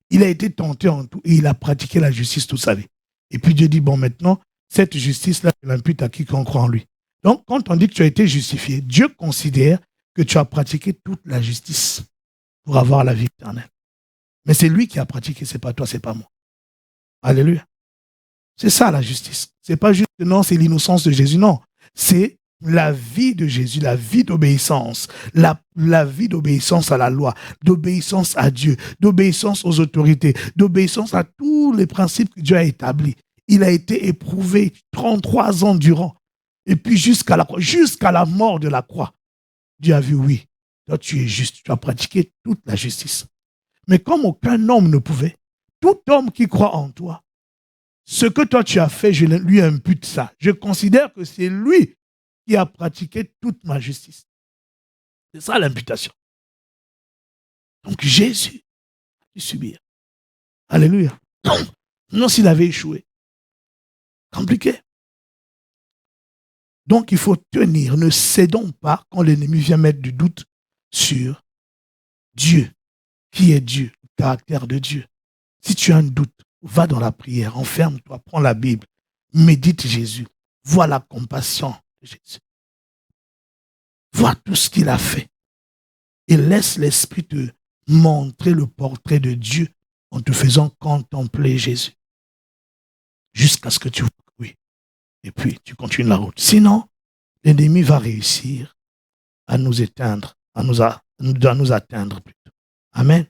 Speaker 1: Il a été tenté en tout et il a pratiqué la justice toute sa vie. Et puis Dieu dit, bon, maintenant, cette justice-là, il l'impute à quiconque croit en lui. Donc, quand on dit que tu as été justifié, Dieu considère que tu as pratiqué toute la justice pour avoir la vie éternelle. Mais c'est lui qui a pratiqué, c'est pas toi, c'est pas moi. Alléluia. C'est ça la justice. C'est pas juste, non, c'est l'innocence de Jésus, non. C'est la vie de Jésus, la vie d'obéissance, la vie d'obéissance à la loi, d'obéissance à Dieu, d'obéissance aux autorités, d'obéissance à tous les principes que Dieu a établis. Il a été éprouvé 33 ans durant. Et puis jusqu'à la mort de la croix, Dieu a vu, oui, toi tu es juste, tu as pratiqué toute la justice. Mais comme aucun homme ne pouvait, tout homme qui croit en toi, ce que toi tu as fait, je lui impute ça. Je considère que c'est lui qui a pratiqué toute ma justice. C'est ça l'imputation. Donc Jésus a dû subir. Alléluia. Non, s'il avait échoué. Compliqué. Donc il faut tenir, ne cédons pas quand l'ennemi vient mettre du doute sur Dieu. Qui est Dieu? Le caractère de Dieu. Si tu as un doute, va dans la prière, enferme-toi, prends la Bible, médite Jésus, vois la compassion de Jésus. Vois tout ce qu'il a fait. Et laisse l'Esprit te montrer le portrait de Dieu en te faisant contempler Jésus. Jusqu'à ce que tu vois, oui. Et puis, tu continues la route. Sinon, l'ennemi va réussir à nous éteindre, à nous atteindre plutôt. Amen.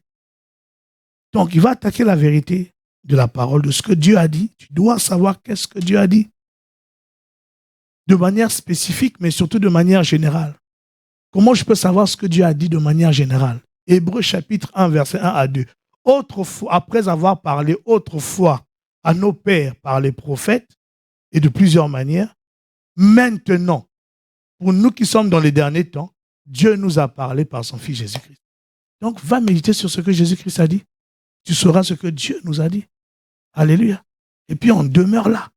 Speaker 1: Donc, il va attaquer la vérité de la parole, de ce que Dieu a dit. Tu dois savoir qu'est-ce que Dieu a dit. De manière spécifique, mais surtout de manière générale. Comment je peux savoir ce que Dieu a dit de manière générale? Hébreux chapitre 1, verset 1 à 2. Autrefois, après avoir parlé autrefois à nos pères par les prophètes, et de plusieurs manières, maintenant, pour nous qui sommes dans les derniers temps, Dieu nous a parlé par son Fils Jésus-Christ. Donc, va méditer sur ce que Jésus-Christ a dit. Tu sauras ce que Dieu nous a dit. Alléluia. Et puis, on demeure là.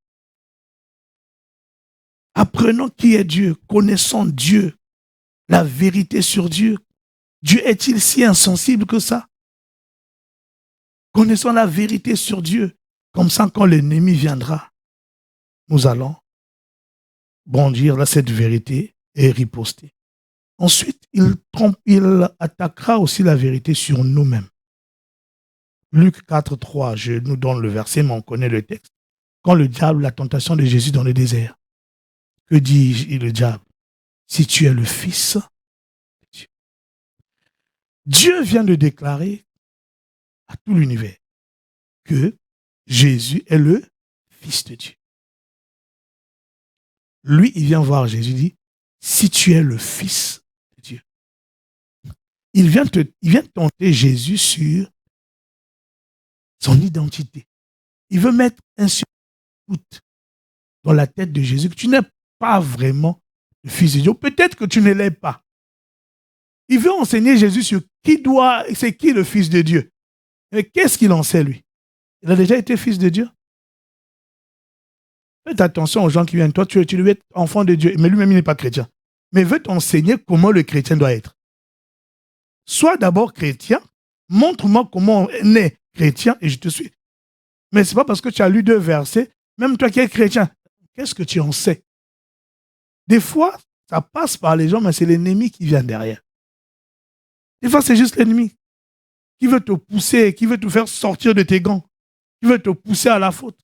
Speaker 1: Apprenons qui est Dieu. Connaissons Dieu. La vérité sur Dieu. Dieu est-il si insensible que ça? Connaissons la vérité sur Dieu. Comme ça, quand l'ennemi viendra, nous allons bondir à cette vérité et riposter. Ensuite, il attaquera aussi la vérité sur nous-mêmes. Luc 4, 3, je nous donne le verset, mais on connaît le texte. Quand le diable, la tentation de Jésus dans le désert, que dit le diable? Si tu es le Fils de Dieu. Dieu vient de déclarer à tout l'univers que Jésus est le Fils de Dieu. Lui, il vient voir Jésus, il dit, si tu es le Fils de Dieu. Il vient tenter Jésus sur son identité. Il veut mettre un doute dans la tête de Jésus que tu n'es pas vraiment le Fils de Dieu. Peut-être que tu ne l'es pas. Il veut enseigner Jésus sur c'est qui le Fils de Dieu. Mais qu'est-ce qu'il en sait, lui? Il a déjà été Fils de Dieu. Faites attention aux gens qui viennent. Toi, tu veux être enfant de Dieu, mais lui-même, il n'est pas chrétien. Mais il veut t'enseigner comment le chrétien doit être. Sois d'abord chrétien, montre-moi comment on est chrétien et je te suis. Mais ce n'est pas parce que tu as lu 2 versets, même toi qui es chrétien, qu'est-ce que tu en sais? Des fois, ça passe par les gens, mais c'est l'ennemi qui vient derrière. Des fois, c'est juste l'ennemi qui veut te pousser, qui veut te faire sortir de tes gants, qui veut te pousser à la faute.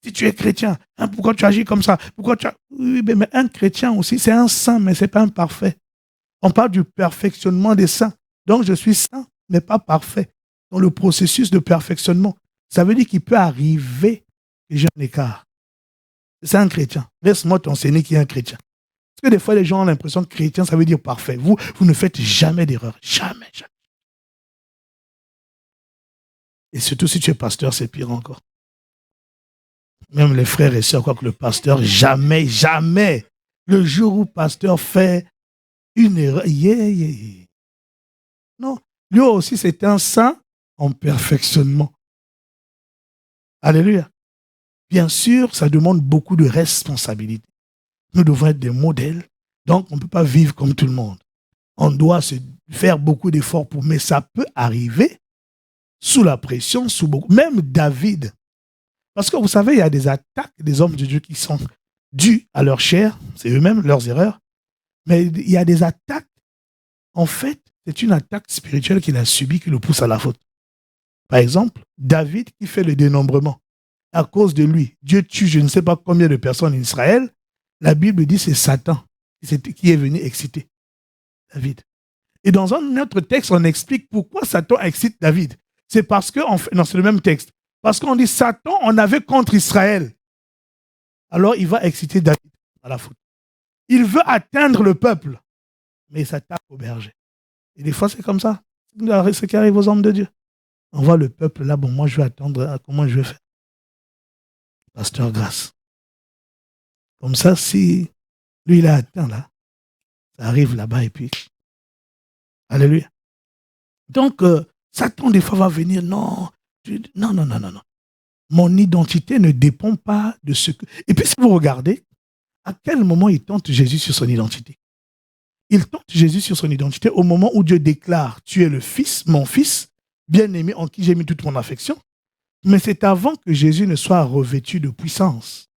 Speaker 1: Si tu es chrétien, pourquoi tu agis comme ça? Oui, mais un chrétien aussi, c'est un saint, mais ce n'est pas un parfait. On parle du perfectionnement des saints. Donc, je suis saint, mais pas parfait. Dans le processus de perfectionnement, ça veut dire qu'il peut arriver que j'ai un écart. C'est un chrétien. Laisse-moi t'enseigner qui est un chrétien. Parce que des fois, les gens ont l'impression que chrétien, ça veut dire parfait. Vous ne faites jamais d'erreur. Jamais, jamais. Et surtout, si tu es pasteur, c'est pire encore. Même les frères et sœurs croient que le pasteur, jamais, jamais, le jour où le pasteur fait une erreur, non, lui aussi c'est un saint en perfectionnement. Alléluia. Bien sûr, ça demande beaucoup de responsabilité. Nous devons être des modèles, donc on ne peut pas vivre comme tout le monde. On doit se faire beaucoup d'efforts mais ça peut arriver sous la pression, même David. Parce que vous savez, il y a des attaques des hommes de Dieu qui sont dues à leur chair, c'est eux-mêmes, leurs erreurs. Mais il y a des attaques, en fait, c'est une attaque spirituelle qu'il a subie qui le pousse à la faute. Par exemple, David qui fait le dénombrement. À cause de lui, Dieu tue je ne sais pas combien de personnes en Israël. La Bible dit que c'est Satan qui est venu exciter David. Et dans un autre texte, on explique pourquoi Satan excite David. C'est parce que, non, c'est le même texte. Parce qu'on dit Satan en avait contre Israël. Alors il va exciter David à la faute. Il veut atteindre le peuple, mais il s'attaque au berger. Et des fois, c'est comme ça. C'est ce qui arrive aux hommes de Dieu. On voit le peuple là, bon, moi je vais attendre, comment je vais faire? Pasteur Grâce. Comme ça, si lui il a atteint là, ça arrive là-bas et puis. Alléluia. Donc, Satan des fois va venir, non. Mon identité ne dépend pas de ce que... Et puis si vous regardez, à quel moment il tente Jésus sur son identité? Il tente Jésus sur son identité au moment où Dieu déclare « Tu es le Fils, mon Fils, bien-aimé en qui j'ai mis toute mon affection ». Mais c'est avant que Jésus ne soit revêtu de puissance.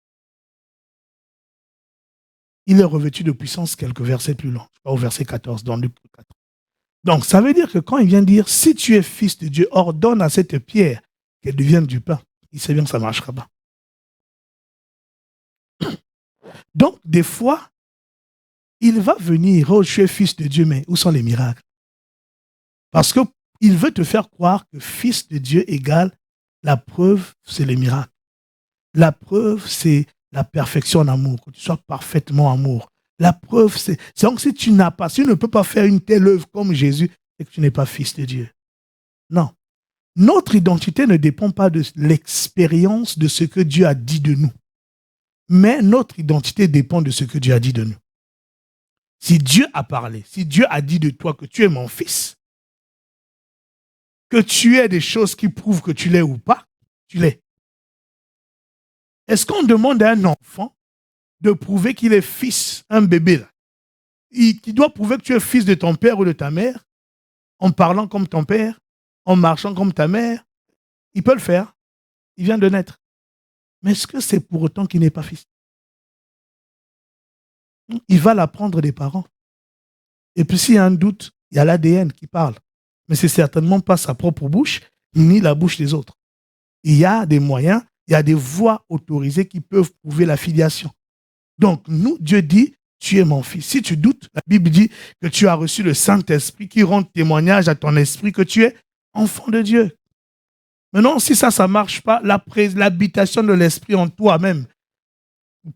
Speaker 1: Il est revêtu de puissance quelques versets plus loin, au verset 14, dans Luc 4. Donc, ça veut dire que quand il vient dire « Si tu es Fils de Dieu, ordonne à cette pierre qu'elle devienne du pain », il sait bien que ça ne marchera pas. Donc, des fois, il va venir, oh, je suis fils de Dieu, mais où sont les miracles? Parce qu'il veut te faire croire que fils de Dieu égale La preuve, c'est les miracles. La preuve, c'est la perfection en amour, que tu sois parfaitement amour. La preuve, c'est donc si tu n'as pas, si tu ne peux pas faire une telle œuvre comme Jésus, c'est que tu n'es pas fils de Dieu. Non. Notre identité ne dépend pas de l'expérience de ce que Dieu a dit de nous. Mais notre identité dépend de ce que Dieu a dit de nous. Si Dieu a parlé, si Dieu a dit de toi que tu es mon fils, que tu aies des choses qui prouvent que tu l'es ou pas, tu l'es. Est-ce qu'on demande à un enfant de prouver qu'il est fils, un bébé là, qui doit prouver que tu es fils de ton père ou de ta mère, en parlant comme ton père, en marchant comme ta mère? Il peut le faire. Il vient de naître. Mais est-ce que c'est pour autant qu'il n'est pas fils? Il va l'apprendre des parents. Et puis s'il y a un doute, il y a l'ADN qui parle. Mais c'est certainement pas sa propre bouche, ni la bouche des autres. Il y a des moyens, il y a des voies autorisées qui peuvent prouver la filiation. Donc, nous, Dieu dit, tu es mon fils. Si tu doutes, la Bible dit que tu as reçu le Saint-Esprit qui rend témoignage à ton esprit que tu es enfant de Dieu. Maintenant, si ça ne marche pas, l'habitation de l'Esprit en toi-même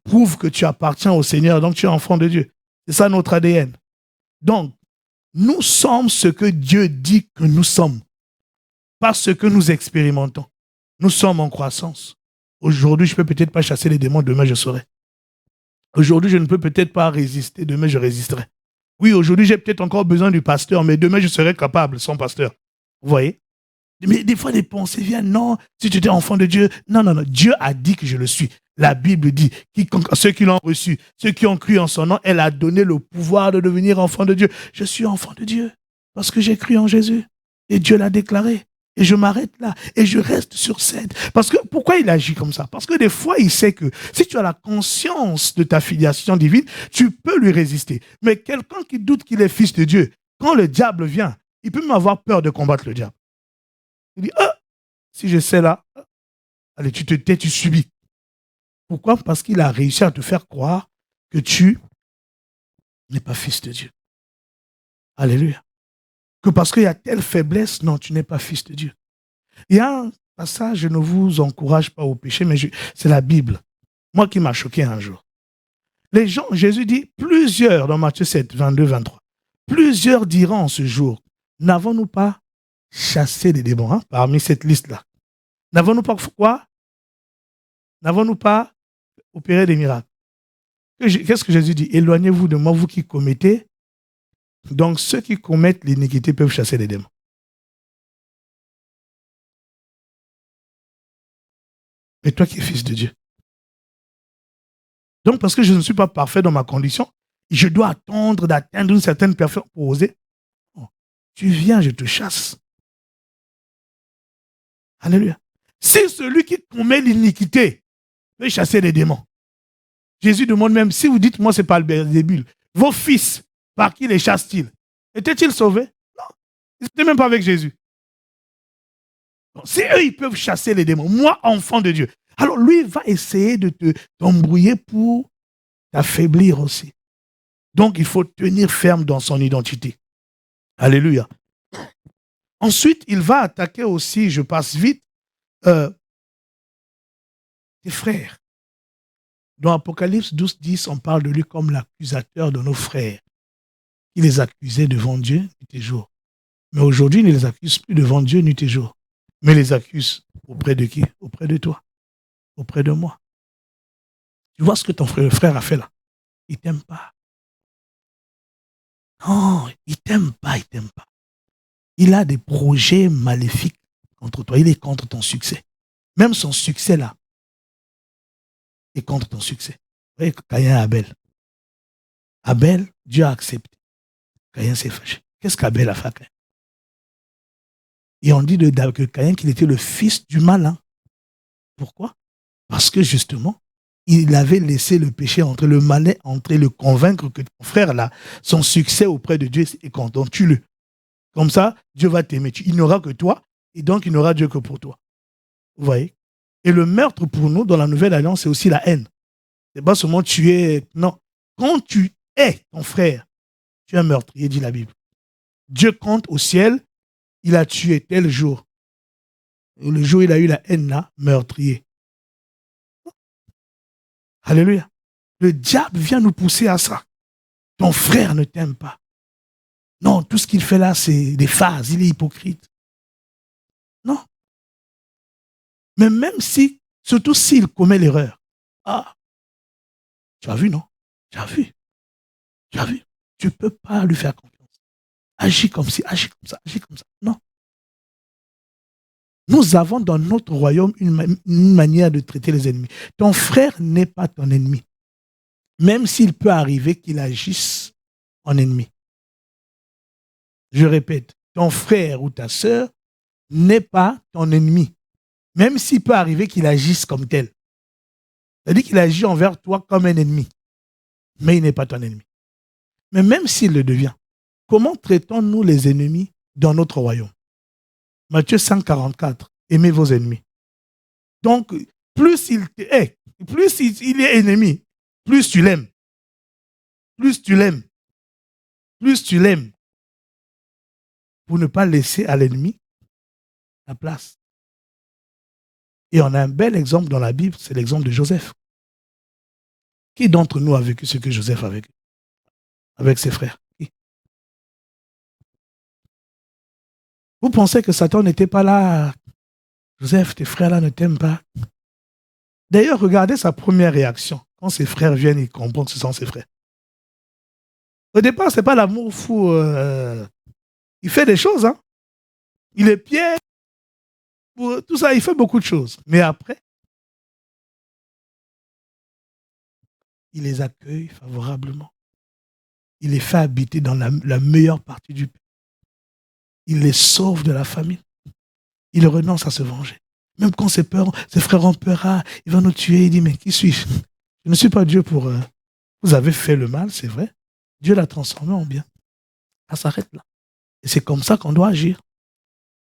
Speaker 1: prouve que tu appartiens au Seigneur, donc tu es enfant de Dieu. C'est ça notre ADN. Donc, nous sommes ce que Dieu dit que nous sommes, pas ce que nous expérimentons. Nous sommes en croissance. Aujourd'hui, je ne peux peut-être pas chasser les démons, demain je saurai. Aujourd'hui, je ne peux peut-être pas résister, demain je résisterai. Oui, aujourd'hui, j'ai peut-être encore besoin du pasteur, mais demain je serai capable sans pasteur. Vous voyez? Mais des fois, les pensées viennent, non, si tu étais enfant de Dieu, non, Dieu a dit que je le suis. La Bible dit, ceux qui l'ont reçu, ceux qui ont cru en son nom, elle a donné le pouvoir de devenir enfant de Dieu. Je suis enfant de Dieu parce que j'ai cru en Jésus et Dieu l'a déclaré. Et je m'arrête là et je reste sur scène. Parce que, pourquoi il agit comme ça? Parce que des fois, il sait que si tu as la conscience de ta filiation divine, tu peux lui résister. Mais quelqu'un qui doute qu'il est fils de Dieu, quand le diable vient, il peut même avoir peur de combattre le diable. Il dit, si je sais là, allez, tu te tais, tu subis. Pourquoi? Parce qu'il a réussi à te faire croire que tu n'es pas fils de Dieu. Alléluia. Que parce qu'il y a telle faiblesse, non, tu n'es pas fils de Dieu. Il y a un passage, je ne vous encourage pas au péché, mais c'est la Bible. Moi qui m'a choqué un jour. Les gens, Jésus dit, plusieurs, dans Matthieu 7, 22, 23, plusieurs diront en ce jour, n'avons-nous pas chassé les démons parmi cette liste-là? N'avons-nous pas quoi? N'avons-nous pas opéré des miracles? Qu'est-ce que Jésus dit? Éloignez-vous de moi, vous qui commettez. Donc, ceux qui commettent l'iniquité peuvent chasser les démons. Mais toi qui es fils de Dieu. Donc, parce que je ne suis pas parfait dans ma condition, je dois attendre d'atteindre une certaine perfection pour oser. Oh, tu viens, je te chasse. Alléluia. Si celui qui commet l'iniquité peut chasser les démons, Jésus demande même, si vous dites, moi, ce n'est pas le Belzébul, vos fils, par qui les chassent-ils? Étaient-ils sauvés? Non. Ils n'étaient même pas avec Jésus. Donc, si eux, ils peuvent chasser les démons, moi, enfant de Dieu, alors lui va essayer de t'embrouiller pour t'affaiblir aussi. Donc, il faut tenir ferme dans son identité. Alléluia. Ensuite, il va attaquer aussi, je passe vite, tes frères. Dans Apocalypse 12, 10, on parle de lui comme l'accusateur de nos frères. Il les accusait devant Dieu nuit et jour. Mais aujourd'hui, il ne les accuse plus devant Dieu nuit et jour. Mais il les accuse auprès de qui? Auprès de toi. Auprès de moi. Tu vois ce que ton frère a fait là? Il ne t'aime pas. Non, il ne t'aime pas, il ne t'aime pas. Il a des projets maléfiques contre toi. Il est contre ton succès. Même son succès là est contre ton succès. Vous voyez, Caïn et Abel. Abel, Dieu a accepté. Caïn s'est fâché. Qu'est-ce qu'Abel a fait à Caïn? Et on dit de Caïn qu'il était le fils du malin. Pourquoi? Parce que justement, il avait laissé le péché entre le malin, entre le convaincre que ton frère là, son succès auprès de Dieu est content. Tue-le. Comme ça, Dieu va t'aimer. Il n'aura que toi, et donc il n'aura Dieu que pour toi. Vous voyez? Et le meurtre pour nous, dans la Nouvelle Alliance, c'est aussi la haine. C'est pas seulement tuer. Non. Quand tu hais ton frère, tu es un meurtrier, dit la Bible. Dieu compte au ciel, il a tué tel jour. Le jour où il a eu la haine là, meurtrier. Alléluia. Le diable vient nous pousser à ça. Ton frère ne t'aime pas. Non, tout ce qu'il fait là, c'est des phases. Il est hypocrite. Non. Mais même si, surtout s'il commet l'erreur. Ah, tu as vu, non? Tu as vu. Tu as vu. Tu ne peux pas lui faire confiance. Agis comme ci, agis comme ça, agis comme ça. Non. Nous avons dans notre royaume une manière de traiter les ennemis. Ton frère n'est pas ton ennemi. Même s'il peut arriver qu'il agisse en ennemi. Je répète, ton frère ou ta sœur n'est pas ton ennemi. Même s'il peut arriver qu'il agisse comme tel. C'est-à-dire qu'il agit envers toi comme un ennemi. Mais il n'est pas ton ennemi. Mais même s'il le devient, comment traitons-nous les ennemis dans notre royaume? Matthieu 5, 44. Aimez vos ennemis. Donc, plus il est, plus il est ennemi, plus tu l'aimes. Plus tu l'aimes. Plus tu l'aimes. Pour ne pas laisser à l'ennemi la place. Et on a un bel exemple dans la Bible, c'est l'exemple de Joseph. Qui d'entre nous a vécu ce que Joseph a vécu avec ses frères? Qui? Vous pensez que Satan n'était pas là? Joseph, tes frères là ne t'aiment pas. D'ailleurs, regardez sa première réaction. Quand ses frères viennent, il comprend que ce sont ses frères. Au départ, ce n'est pas l'amour fou. Il fait des choses. Hein. Il est pied. Tout ça, il fait beaucoup de choses. Mais après, il les accueille favorablement. Il les fait habiter dans la meilleure partie du pays. Il les sauve de la famine. Il renonce à se venger. Même quand ses frères ont peur, il va nous tuer. Il dit, mais qui suis-je? Je ne suis pas Dieu pour... Vous avez fait le mal, c'est vrai. Dieu l'a transformé en bien. Ça s'arrête là. Et c'est comme ça qu'on doit agir.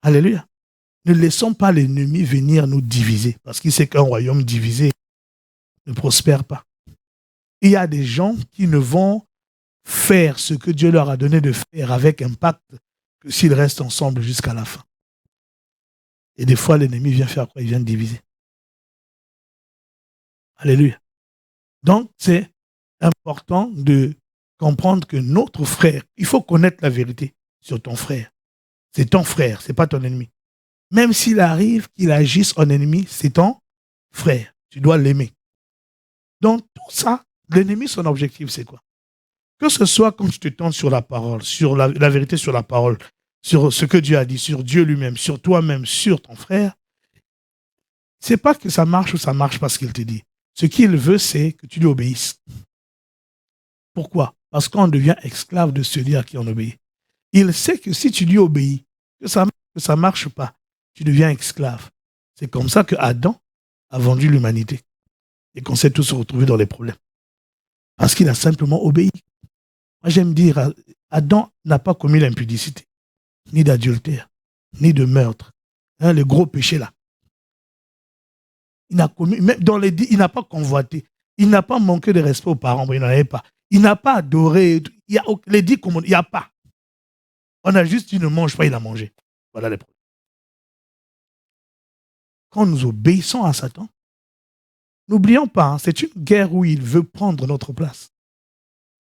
Speaker 1: Alléluia. Ne laissons pas l'ennemi venir nous diviser. Parce qu'il sait qu'un royaume divisé ne prospère pas. Il y a des gens qui ne vont faire ce que Dieu leur a donné de faire avec impact que s'ils restent ensemble jusqu'à la fin. Et des fois, l'ennemi vient faire quoi? Il vient diviser. Alléluia. Donc, c'est important de comprendre que notre frère, il faut connaître la vérité sur ton frère. C'est ton frère, ce n'est pas ton ennemi. Même s'il arrive qu'il agisse en ennemi, c'est ton frère. Tu dois l'aimer. Donc, tout ça, l'ennemi, son objectif, c'est quoi? Que ce soit quand tu te tentes sur la parole, sur la vérité sur la parole, sur ce que Dieu a dit, sur Dieu lui-même, sur toi-même, sur ton frère, c'est pas que ça marche ou ça marche parce qu'il te dit. Ce qu'il veut, c'est que tu lui obéisses. Pourquoi? Parce qu'on devient esclave de celui à qui on obéit. Il sait que si tu lui obéis, que ça ne marche pas, tu deviens esclave. C'est comme ça que Adam a vendu l'humanité et qu'on s'est tous retrouvés dans les problèmes. Parce qu'il a simplement obéi. Moi, j'aime dire, Adam n'a pas commis l'impudicité, ni d'adultère, ni de meurtre. Hein, les gros péchés là. Il n'a commis, même dans les dix, il n'a pas convoité. Il n'a pas manqué de respect aux parents, il n'en avait pas. Il n'a pas adoré. Il y a, les 10 commandements, il n'y a pas. On a juste dit ne mange pas, il a mangé. Voilà les problèmes. Quand nous obéissons à Satan, n'oublions pas, hein, c'est une guerre où il veut prendre notre place.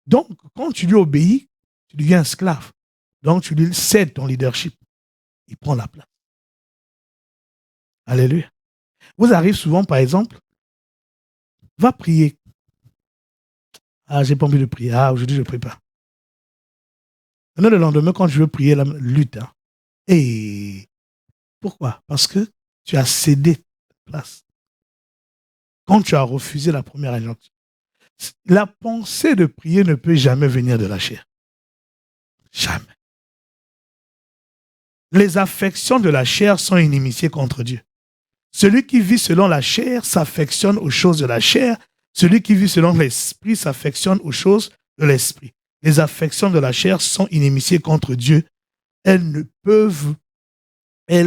Speaker 1: Donc, quand tu lui obéis, tu deviens esclave. Donc, tu lui cèdes ton leadership. Il prend la place. Alléluia. Vous arrivez souvent, par exemple, va prier. Ah, j'ai pas envie de prier. Ah, aujourd'hui, je ne prie pas. Maintenant, le lendemain, quand je veux prier, la lutte. Hein. Et pourquoi? Parce que tu as cédé ta place. Quand tu as refusé la première injonction. La pensée de prier ne peut jamais venir de la chair. Jamais. Les affections de la chair sont inimitiés contre Dieu. Celui qui vit selon la chair s'affectionne aux choses de la chair. Celui qui vit selon l'esprit s'affectionne aux choses de l'esprit. Les affections de la chair sont inimitiés contre Dieu. Elles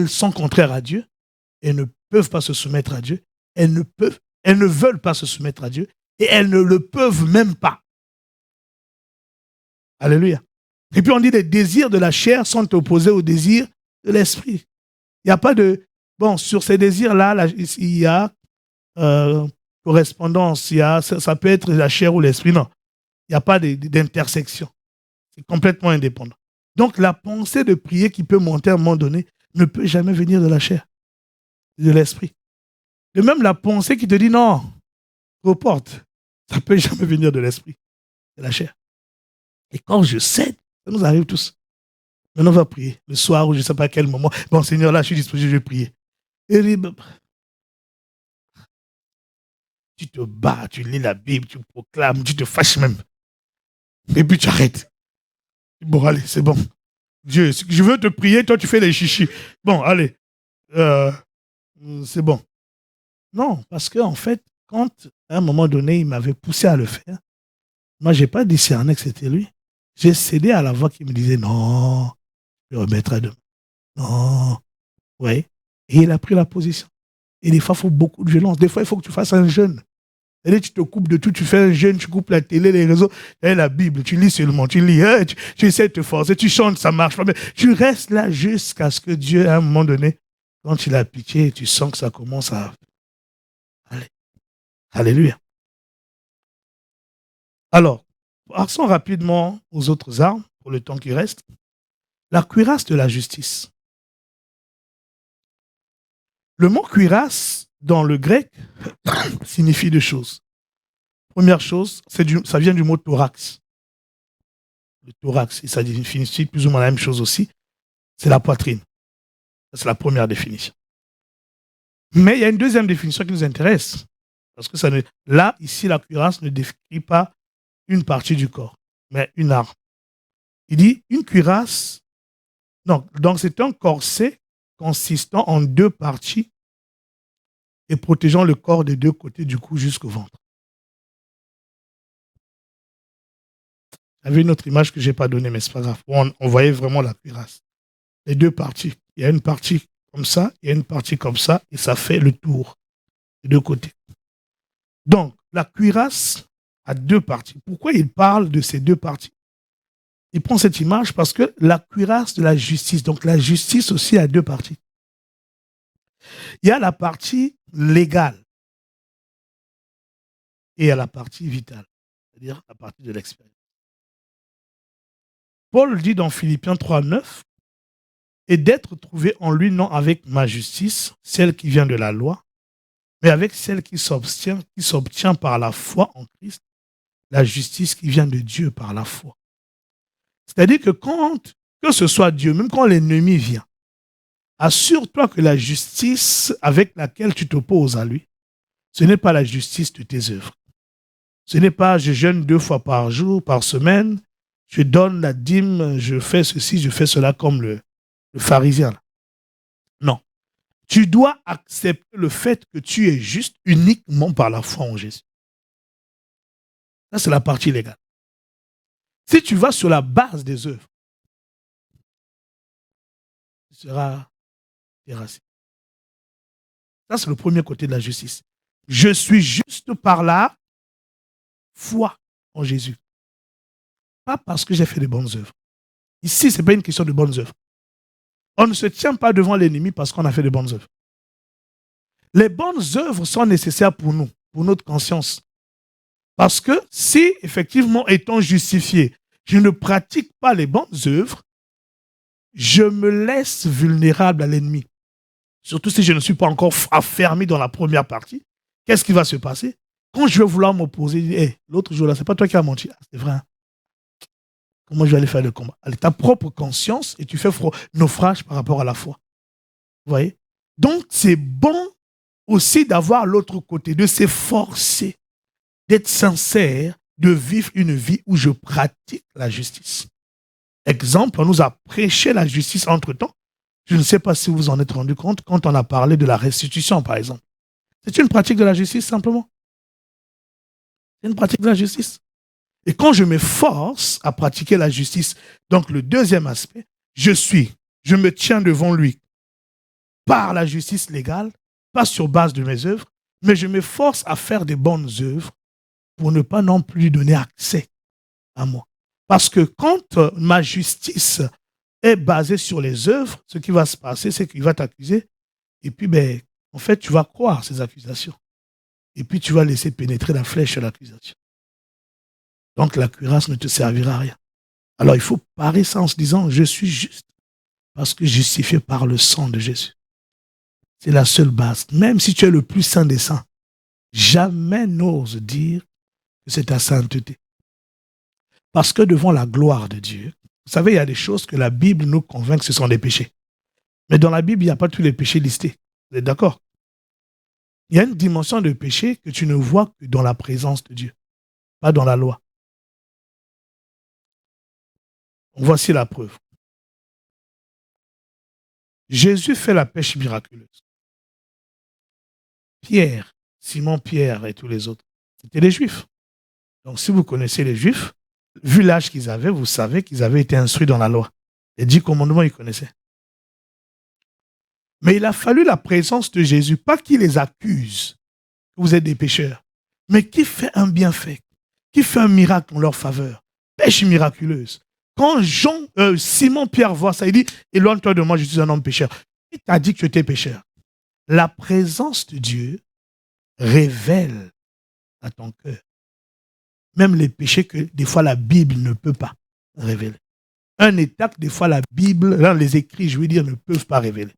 Speaker 1: sont contraires à Dieu. Elles ne peuvent pas se soumettre à Dieu. Elles ne veulent pas se soumettre à Dieu. Et elles ne le peuvent même pas. Alléluia. Et puis on dit les désirs de la chair sont opposés aux désirs de l'esprit. Il n'y a pas de Bon, sur ces désirs-là, il y a correspondance, ça peut être la chair ou l'esprit, non. Il n'y a pas d'intersection. C'est complètement indépendant. Donc, la pensée de prier qui peut monter à un moment donné ne peut jamais venir de la chair, de l'esprit. De même, la pensée qui te dit non, reporte, ça ne peut jamais venir de l'esprit, de la chair. Et quand je cède, ça nous arrive tous. Maintenant, on va prier. Le soir ou je ne sais pas à quel moment. Bon, Seigneur, là, je suis disposé, je vais prier. Et tu te bats, tu lis la Bible, tu proclames, tu te fâches même. Et puis tu arrêtes. Bon, allez, c'est bon. Dieu, je veux te prier, toi tu fais les chichis. Bon, allez. C'est bon. Non, parce qu'en fait, quand à un moment donné, il m'avait poussé à le faire, moi, je n'ai pas discerné que c'était lui. J'ai cédé à la voix qui me disait non, je remettrai demain. Non. Oui. Et il a pris la position. Et des fois, il faut beaucoup de violence. Des fois, il faut que tu fasses un jeûne. Et tu te coupes de tout, tu fais un jeûne, tu coupes la télé, les réseaux, et la Bible, tu lis seulement, tu lis, tu essaies de te forcer, tu chantes, ça marche pas, mais tu restes là jusqu'à ce que Dieu, à un moment donné, quand il a pitié, tu sens que ça commence à... Allez. Alléluia. Alors, passons rapidement aux autres armes, pour le temps qui reste. La cuirasse de la justice. Le mot cuirasse, dans le grec, signifie deux choses. Première chose, ça vient du mot thorax. Le thorax, et ça signifie plus ou moins la même chose aussi, c'est la poitrine. C'est la première définition. Mais il y a une deuxième définition qui nous intéresse. Parce que là, ici, la cuirasse ne décrit pas une partie du corps, mais une arme. Il dit une cuirasse, donc c'est un corset consistant en deux parties et protégeant le corps des deux côtés du cou jusqu'au ventre. J'avais une autre image que je n'ai pas donnée, mais ce n'est pas grave. On voyait vraiment la cuirasse. Les deux parties. Il y a une partie comme ça, il y a une partie comme ça, et ça fait le tour des deux côtés. Donc, la cuirasse a deux parties. Pourquoi il parle de ces deux parties? Il prend cette image parce que la cuirasse de la justice, donc la justice aussi a deux parties. Il y a la partie légale et il y a la partie vitale, c'est-à-dire la partie de l'expérience. Paul dit dans Philippiens 3:9, et d'être trouvé en lui non avec ma justice, celle qui vient de la loi, mais avec celle qui s'obtient par la foi en Christ, la justice qui vient de Dieu par la foi. C'est-à-dire que ce soit Dieu, même quand l'ennemi vient, assure-toi que la justice avec laquelle tu t'opposes à lui, ce n'est pas la justice de tes œuvres. Ce n'est pas je jeûne 2 fois par jour, par semaine, je donne la dîme, je fais ceci, je fais cela comme le pharisien. Non. Tu dois accepter le fait que tu es juste uniquement par la foi en Jésus. Ça, c'est la partie légale. Si tu vas sur la base des œuvres, tu seras terrassé. Ça, c'est le premier côté de la justice. Je suis juste par la foi en Jésus. Pas parce que j'ai fait de bonnes œuvres. Ici, ce n'est pas une question de bonnes œuvres. On ne se tient pas devant l'ennemi parce qu'on a fait de bonnes œuvres. Les bonnes œuvres sont nécessaires pour nous, pour notre conscience. Parce que si, effectivement, étant justifié, je ne pratique pas les bonnes œuvres, je me laisse vulnérable à l'ennemi. Surtout si je ne suis pas encore affermi dans la première partie. Qu'est-ce qui va se passer? Quand je vais vouloir m'opposer, hey, l'autre jour là, c'est pas toi qui as menti. C'est vrai. Hein? Comment je vais aller faire le combat? Allez, ta propre conscience et tu fais naufrage par rapport à la foi. Vous voyez? Donc, c'est bon aussi d'avoir l'autre côté, de s'efforcer, d'être sincère, de vivre une vie où je pratique la justice. Exemple, on nous a prêché la justice entre-temps. Je ne sais pas si vous vous en êtes rendu compte quand on a parlé de la restitution, par exemple. C'est une pratique de la justice, simplement. C'est une pratique de la justice. Et quand je m'efforce à pratiquer la justice, donc le deuxième aspect, je me tiens devant lui par la justice légale, pas sur base de mes œuvres, mais je m'efforce à faire des bonnes œuvres pour ne pas non plus lui donner accès à moi. Parce que quand ma justice est basée sur les œuvres, ce qui va se passer, c'est qu'il va t'accuser. Et puis, ben, en fait, tu vas croire ces accusations. Et puis, tu vas laisser pénétrer la flèche de l'accusation. Donc, la cuirasse ne te servira à rien. Alors, il faut parer ça en se disant, je suis juste parce que justifié par le sang de Jésus. C'est la seule base. Même si tu es le plus saint des saints, jamais n'ose dire que c'est ta sainteté. Parce que devant la gloire de Dieu, vous savez, il y a des choses que la Bible nous convainc que ce sont des péchés. Mais dans la Bible, il n'y a pas tous les péchés listés. Vous êtes d'accord? Il y a une dimension de péché que tu ne vois que dans la présence de Dieu, pas dans la loi. Voici la preuve. Jésus fait la pêche miraculeuse. Pierre, Simon-Pierre et tous les autres, c'était des Juifs. Donc si vous connaissez les Juifs, vu l'âge qu'ils avaient, vous savez qu'ils avaient été instruits dans la loi. Les 10 commandements, ils connaissaient. Mais il a fallu la présence de Jésus, pas qu'il les accuse, que vous êtes des pécheurs, mais qui fait un bienfait, qui fait un miracle en leur faveur. Pêche miraculeuse. Quand Simon-Pierre voit ça, il dit, éloigne-toi de moi, je suis un homme pécheur. Qui t'a dit que tu étais pécheur? La présence de Dieu révèle à ton cœur même les péchés que des fois la Bible ne peut pas révéler. Un état que des fois la Bible, là, les écrits, je veux dire, ne peuvent pas révéler.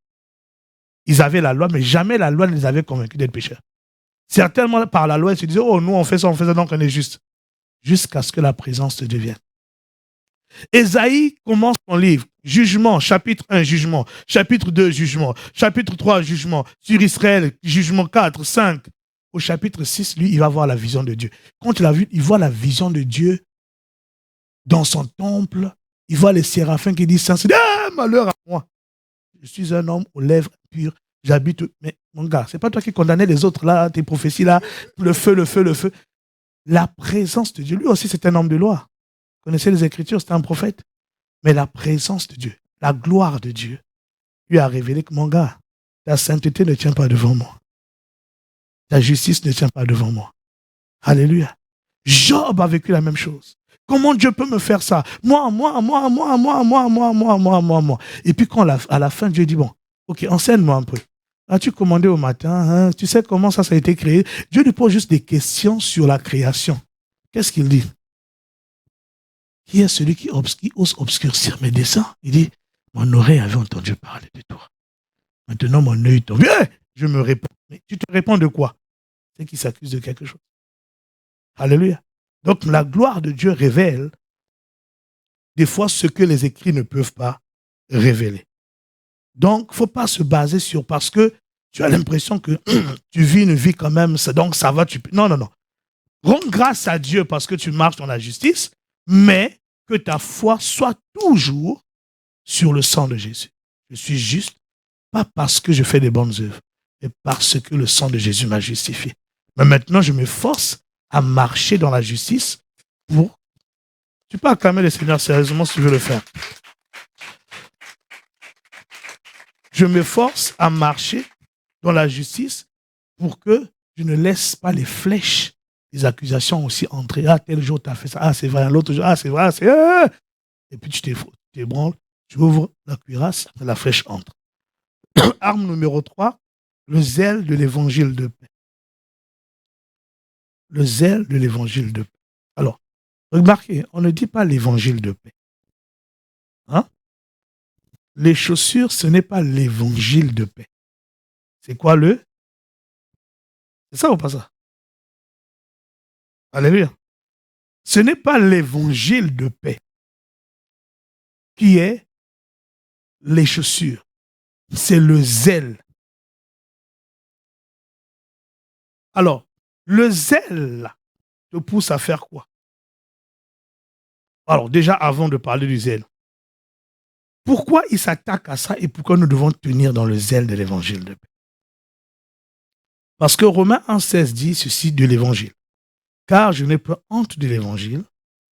Speaker 1: Ils avaient la loi, mais jamais la loi ne les avait convaincus d'être pécheurs. Certainement, par la loi, ils se disaient, oh, nous, on fait ça, donc on est juste. Jusqu'à ce que la présence te devienne. Ésaïe commence son livre. Jugement, chapitre 1, jugement. Chapitre 2, jugement. Chapitre 3, jugement. Sur Israël, jugement 4, 5. Au chapitre 6, lui, il va voir la vision de Dieu. Quand il a vu, il voit la vision de Dieu dans son temple. Il voit les séraphins qui disent, ah, malheur à moi. Je suis un homme aux lèvres pures. J'habite. Mais mon gars, c'est pas toi qui condamnais les autres là, tes prophéties là, le feu, le feu, le feu. La présence de Dieu, lui aussi, c'est un homme de loi. Vous connaissez les Écritures, c'est un prophète. Mais la présence de Dieu, la gloire de Dieu, lui a révélé que mon gars, ta sainteté ne tient pas devant moi. Ta justice ne tient pas devant moi. Alléluia. Job a vécu la même chose. Comment Dieu peut me faire ça? Moi. Et puis quand à la fin, Dieu dit, bon, ok, enseigne-moi un peu. As-tu commandé au matin? Hein? Tu sais comment ça a été créé? Dieu lui pose juste des questions sur la création. Qu'est-ce qu'il dit? Qui est celui qui ose obscurcir mes desseins? Il dit, mon oreille avait entendu parler de toi. Maintenant, mon œil tombe. Je me réponds. Mais tu te réponds de quoi? C'est qu'il s'accuse de quelque chose. Alléluia. Donc, la gloire de Dieu révèle des fois ce que les écrits ne peuvent pas révéler. Donc, il ne faut pas se baser sur parce que tu as l'impression que tu vis une vie quand même, donc ça va. Non. Rends grâce à Dieu parce que tu marches dans la justice, mais que ta foi soit toujours sur le sang de Jésus. Je suis juste, pas parce que je fais des bonnes œuvres, mais parce que le sang de Jésus m'a justifié. Mais maintenant, je m'efforce à marcher dans la justice pour... Tu peux acclamer le Seigneur sérieusement si tu veux le faire. Je m'efforce à marcher dans la justice pour que je ne laisse pas les flèches, les accusations aussi entrer. Ah, tel jour, tu as fait ça. Ah, c'est vrai. L'autre jour, ah, c'est vrai. Et puis, tu t'ébranles, tu ouvres la cuirasse, la flèche entre. Arme numéro 3, le zèle de l'évangile de paix. Le zèle de l'évangile de paix. Alors, remarquez, on ne dit pas l'évangile de paix. Hein? Les chaussures, ce n'est pas l'évangile de paix. C'est quoi le? C'est ça ou pas ça? Alléluia. Ce n'est pas l'évangile de paix qui est les chaussures. C'est le zèle. Alors, le zèle te pousse à faire quoi? Alors, déjà, avant de parler du zèle, pourquoi il s'attaque à ça et pourquoi nous devons tenir dans le zèle de l'évangile de paix? Parce que Romains 1,16 dit ceci de l'évangile. Car je n'ai pas honte de l'évangile,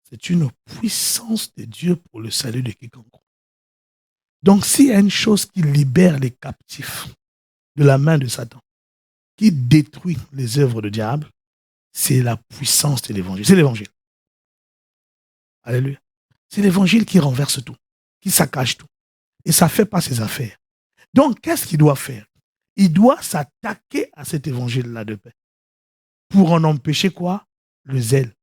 Speaker 1: c'est une puissance de Dieu pour le salut de quiconque. Donc, s'il y a une chose qui libère les captifs de la main de Satan, qui détruit les œuvres du diable, c'est la puissance de l'évangile. C'est l'évangile. Alléluia. C'est l'évangile qui renverse tout, qui saccage tout. Et ça ne fait pas ses affaires. Donc, qu'est-ce qu'il doit faire? il doit s'attaquer à cet évangile-là de paix. Pour en empêcher quoi? Le zèle.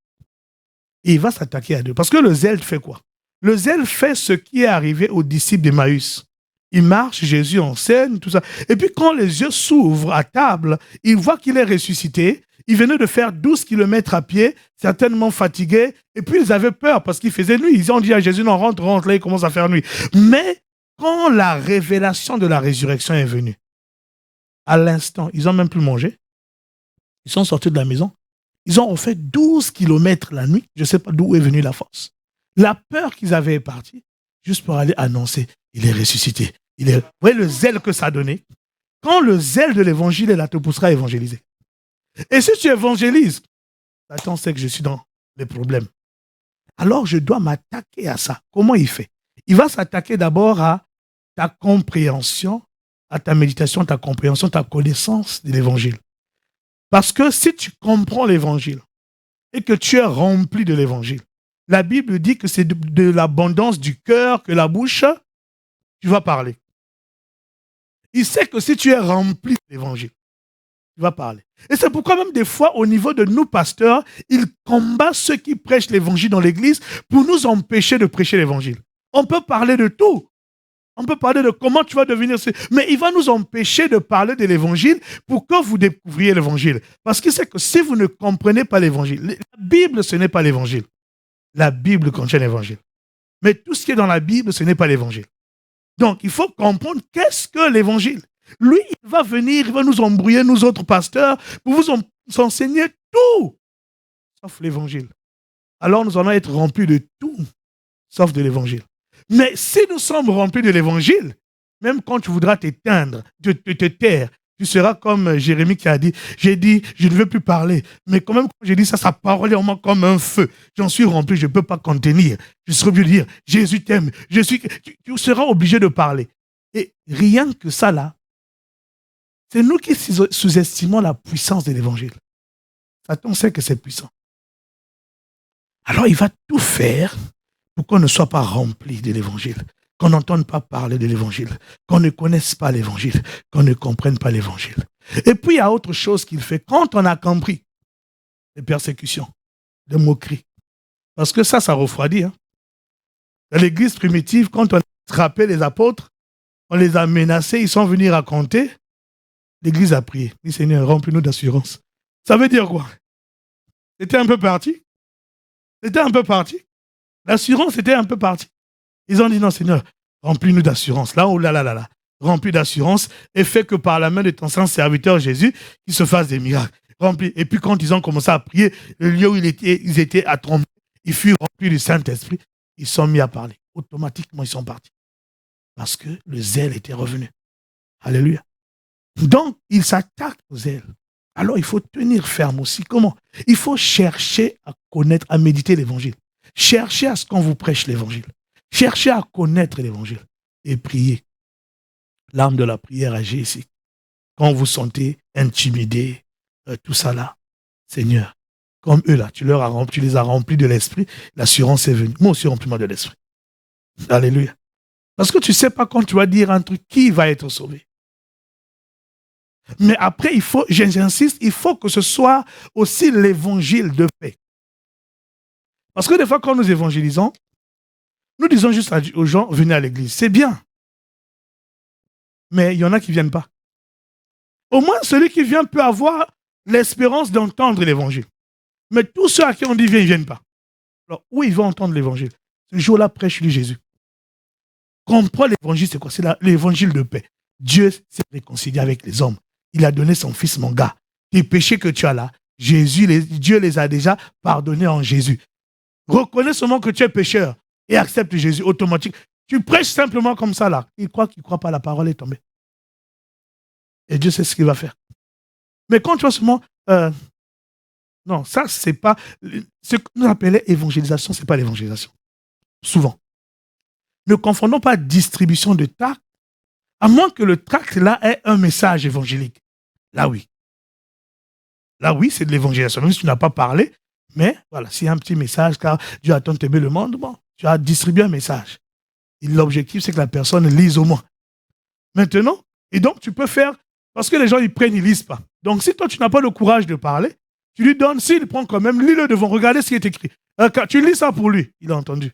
Speaker 1: Et il va s'attaquer à Dieu. Parce que le zèle fait quoi? Le zèle fait ce qui est arrivé aux disciples d'Emmaüs. Il marche, Jésus enseigne, tout ça. Et puis quand les yeux s'ouvrent à table, il voit qu'il est ressuscité. Il venait de faire 12 kilomètres à pied, certainement fatigué. Et puis ils avaient peur parce qu'il faisait nuit. Ils ont dit à Jésus, non, rentre. Là, il commence à faire nuit. Mais quand la révélation de la résurrection est venue, à l'instant, ils n'ont même plus mangé. Ils sont sortis de la maison. Ils ont fait 12 kilomètres la nuit. Je ne sais pas d'où est venue la force. La peur qu'ils avaient est partie, juste pour aller annoncer, il est ressuscité. Vous voyez le zèle que ça a donné? Quand le zèle de l'évangile est là, te poussera à évangéliser. Et si tu évangélises, Satan sait que je suis dans les problèmes. Alors je dois m'attaquer à ça. Comment il fait? Il va s'attaquer d'abord à ta compréhension, à ta méditation, ta compréhension, ta connaissance de l'évangile. Parce que si tu comprends l'évangile et que tu es rempli de l'évangile, la Bible dit que c'est de l'abondance du cœur que la bouche, tu vas parler. Il sait que si tu es rempli de l'évangile, tu vas parler. Et c'est pourquoi même des fois, au niveau de nous pasteurs, il combat ceux qui prêchent l'évangile dans l'église pour nous empêcher de prêcher l'évangile. On peut parler de tout. On peut parler de comment tu vas devenir... Mais il va nous empêcher de parler de l'évangile pour que vous découvriez l'évangile. Parce qu'il sait que si vous ne comprenez pas l'évangile, la Bible, ce n'est pas l'évangile. La Bible contient l'évangile. Mais tout ce qui est dans la Bible, ce n'est pas l'évangile. Donc, il faut comprendre qu'est-ce que l'évangile. Lui, il va venir, il va nous embrouiller, nous autres pasteurs, pour vous enseigner tout, sauf l'évangile. Alors, nous allons être remplis de tout, sauf de l'évangile. Mais si nous sommes remplis de l'évangile, même quand tu voudras t'éteindre, te taire, tu seras comme Jérémie qui a dit, j'ai dit, je ne veux plus parler. Mais quand même, quand j'ai dit ça, sa parole est en moi comme un feu. J'en suis rempli, je ne peux pas contenir. Je serai obligé de dire, Jésus t'aime. Tu seras obligé de parler. Et rien que ça là, c'est nous qui sous-estimons la puissance de l'évangile. Satan sait que c'est puissant. Alors il va tout faire pour qu'on ne soit pas rempli de l'évangile, qu'on n'entende pas parler de l'évangile, qu'on ne connaisse pas l'évangile, qu'on ne comprenne pas l'évangile. Et puis il y a autre chose qu'il fait. Quand on a compris les persécutions, les moqueries, parce que ça refroidit. Hein. Dans l'église primitive, quand on a attrapé les apôtres, on les a menacés, ils sont venus raconter. L'église a prié. Dit Seigneur, remplis-nous d'assurance. Ça veut dire quoi? C'était un peu parti. L'assurance était un peu partie. Ils ont dit non, Seigneur, remplis-nous d'assurance. Là, oh là là là là. Remplis d'assurance et fais que par la main de ton saint serviteur Jésus, qu'il se fasse des miracles. Remplis. Et puis quand ils ont commencé à prier, le lieu où ils étaient à trembler, ils furent remplis du Saint-Esprit. Ils sont mis à parler. Automatiquement, ils sont partis. Parce que le zèle était revenu. Alléluia. Donc, il s'attaque au zèle. Alors, il faut tenir ferme aussi. Comment? Il faut chercher à connaître, à méditer l'évangile. Cherchez à ce qu'on vous prêche l'évangile. Cherchez à connaître l'évangile. Et priez. L'arme de la prière agit ici. Quand vous sentez intimidé, tout ça là, Seigneur, comme eux là, tu les as remplis de l'esprit, l'assurance est venue. Moi aussi, remplis-moi de l'esprit. Alléluia. Parce que tu ne sais pas quand tu vas dire un truc, qui va être sauvé. Mais après, j'insiste, il faut que ce soit aussi l'évangile de paix. Parce que des fois, quand nous évangélisons, nous disons juste aux gens, venez à l'église. C'est bien. Mais il y en a qui ne viennent pas. Au moins, celui qui vient peut avoir l'espérance d'entendre l'évangile. Mais tous ceux à qui on dit viens, ils ne viennent pas. Alors, où ils vont entendre l'évangile? Ce jour-là, prêche-lui Jésus. Comprends l'évangile, c'est quoi? C'est l'évangile de paix. Dieu s'est réconcilié avec les hommes. Il a donné son fils, mon gars. Tes péchés que tu as là, Dieu les a déjà pardonnés en Jésus. Reconnais seulement que tu es pécheur et accepte Jésus automatique. Tu prêches simplement comme ça là. Il croit qu'il ne croit pas, la parole est tombée. Et Dieu sait ce qu'il va faire. Mais quand tu vois seulement... non, ça, c'est pas... Ce que nous appelons évangélisation, ce n'est pas l'évangélisation. Souvent. Ne confondons pas distribution de tracts, à moins que le tract là ait un message évangélique. Là, oui. Là, oui, c'est de l'évangélisation. Même si tu n'as pas parlé, mais voilà, s'il y a un petit message, car Dieu a tant aimé le monde, bon, tu as distribué un message. Et l'objectif, c'est que la personne lise au moins. Maintenant, et donc tu peux faire Parce que les gens, ils prennent, ils ne lisent pas. Donc, si toi, tu n'as pas le courage de parler, tu lui donnes, s'il prend quand même, lis-le devant, regardez ce qui est écrit. Tu lis ça pour lui, il a entendu.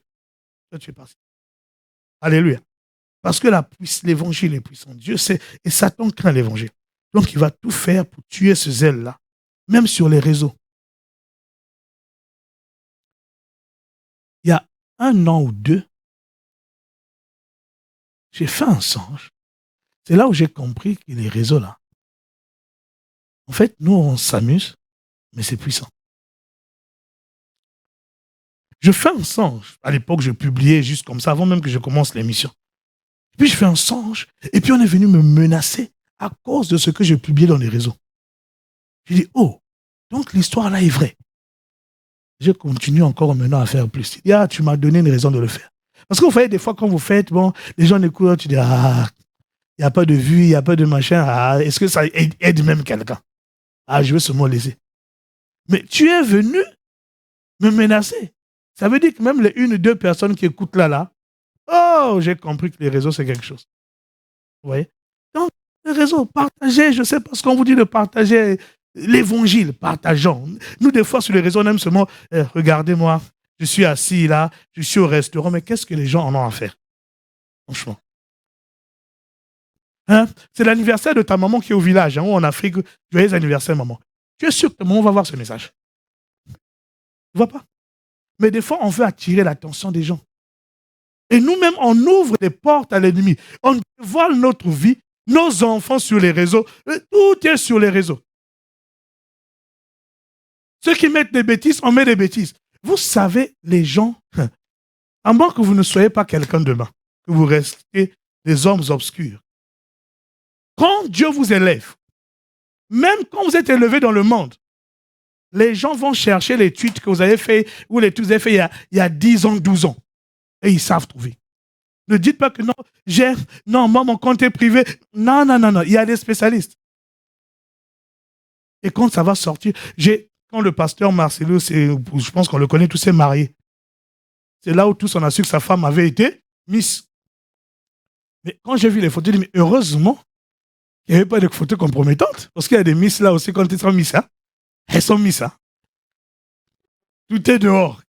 Speaker 1: Toi, tu es parti. Alléluia. Parce que l'évangile est puissant. Dieu sait, et Satan craint l'évangile. Donc, il va tout faire pour tuer ce zèle-là, même sur les réseaux. Il y a 1 an ou 2, j'ai fait un songe. C'est là où j'ai compris que les réseaux, là, en fait, nous, on s'amuse, mais c'est puissant. Je fais un songe. À l'époque, je publiais juste comme ça, avant même que je commence l'émission. Puis je fais un songe, et puis on est venu me menacer à cause de ce que je publiais dans les réseaux. Je dis, oh, donc l'histoire là est vraie. Je continue encore maintenant à faire plus. Il dit, ah, tu m'as donné une raison de le faire. Parce que vous voyez, des fois, quand vous faites, bon, les gens écoutent, tu dis, ah, il n'y a pas de vue, il n'y a pas de machin, ah, est-ce que ça aide même quelqu'un? Ah, je veux seulement laisser. Mais tu es venu me menacer. Ça veut dire que même les 1 ou 2 personnes qui écoutent là, oh, j'ai compris que les réseaux, c'est quelque chose. Vous voyez? Donc, les réseaux, partagez, je ne sais pas ce qu'on vous dit de partager l'évangile, partageons. Nous, des fois, sur les réseaux, on aime seulement, regardez-moi, je suis assis là, je suis au restaurant, mais qu'est-ce que les gens en ont à faire? Franchement. Hein? C'est l'anniversaire de ta maman qui est au village, hein, ou en Afrique, joyeux anniversaire, maman. Tu es sûr que ta maman va voir ce message? Tu ne vois pas? Mais des fois, on veut attirer l'attention des gens. Et nous-mêmes, on ouvre des portes à l'ennemi. On dévoile notre vie, nos enfants sur les réseaux. Tout est sur les réseaux. Ceux qui mettent des bêtises, on met des bêtises. Vous savez, les gens, à moins que vous ne soyez pas quelqu'un de main, que vous restez des hommes obscurs. Quand Dieu vous élève, même quand vous êtes élevé dans le monde, les gens vont chercher les tweets que vous avez fait ou les tweets que vous avez fait il y a 10 ans, 12 ans. Et ils savent trouver. Ne dites pas que non, moi, mon compte est privé. Non, il y a des spécialistes. Et quand ça va sortir, quand le pasteur Marcelo, je pense qu'on le connaît, tous s'est marié. C'est là où tous on a su que sa femme avait été Miss. Mais quand j'ai vu les photos, j'ai dit, mais heureusement, il n'y avait pas de photos compromettantes. Parce qu'il y a des Miss là aussi, quand elles sont Miss, hein, elles sont Miss. Hein. Tout est dehors.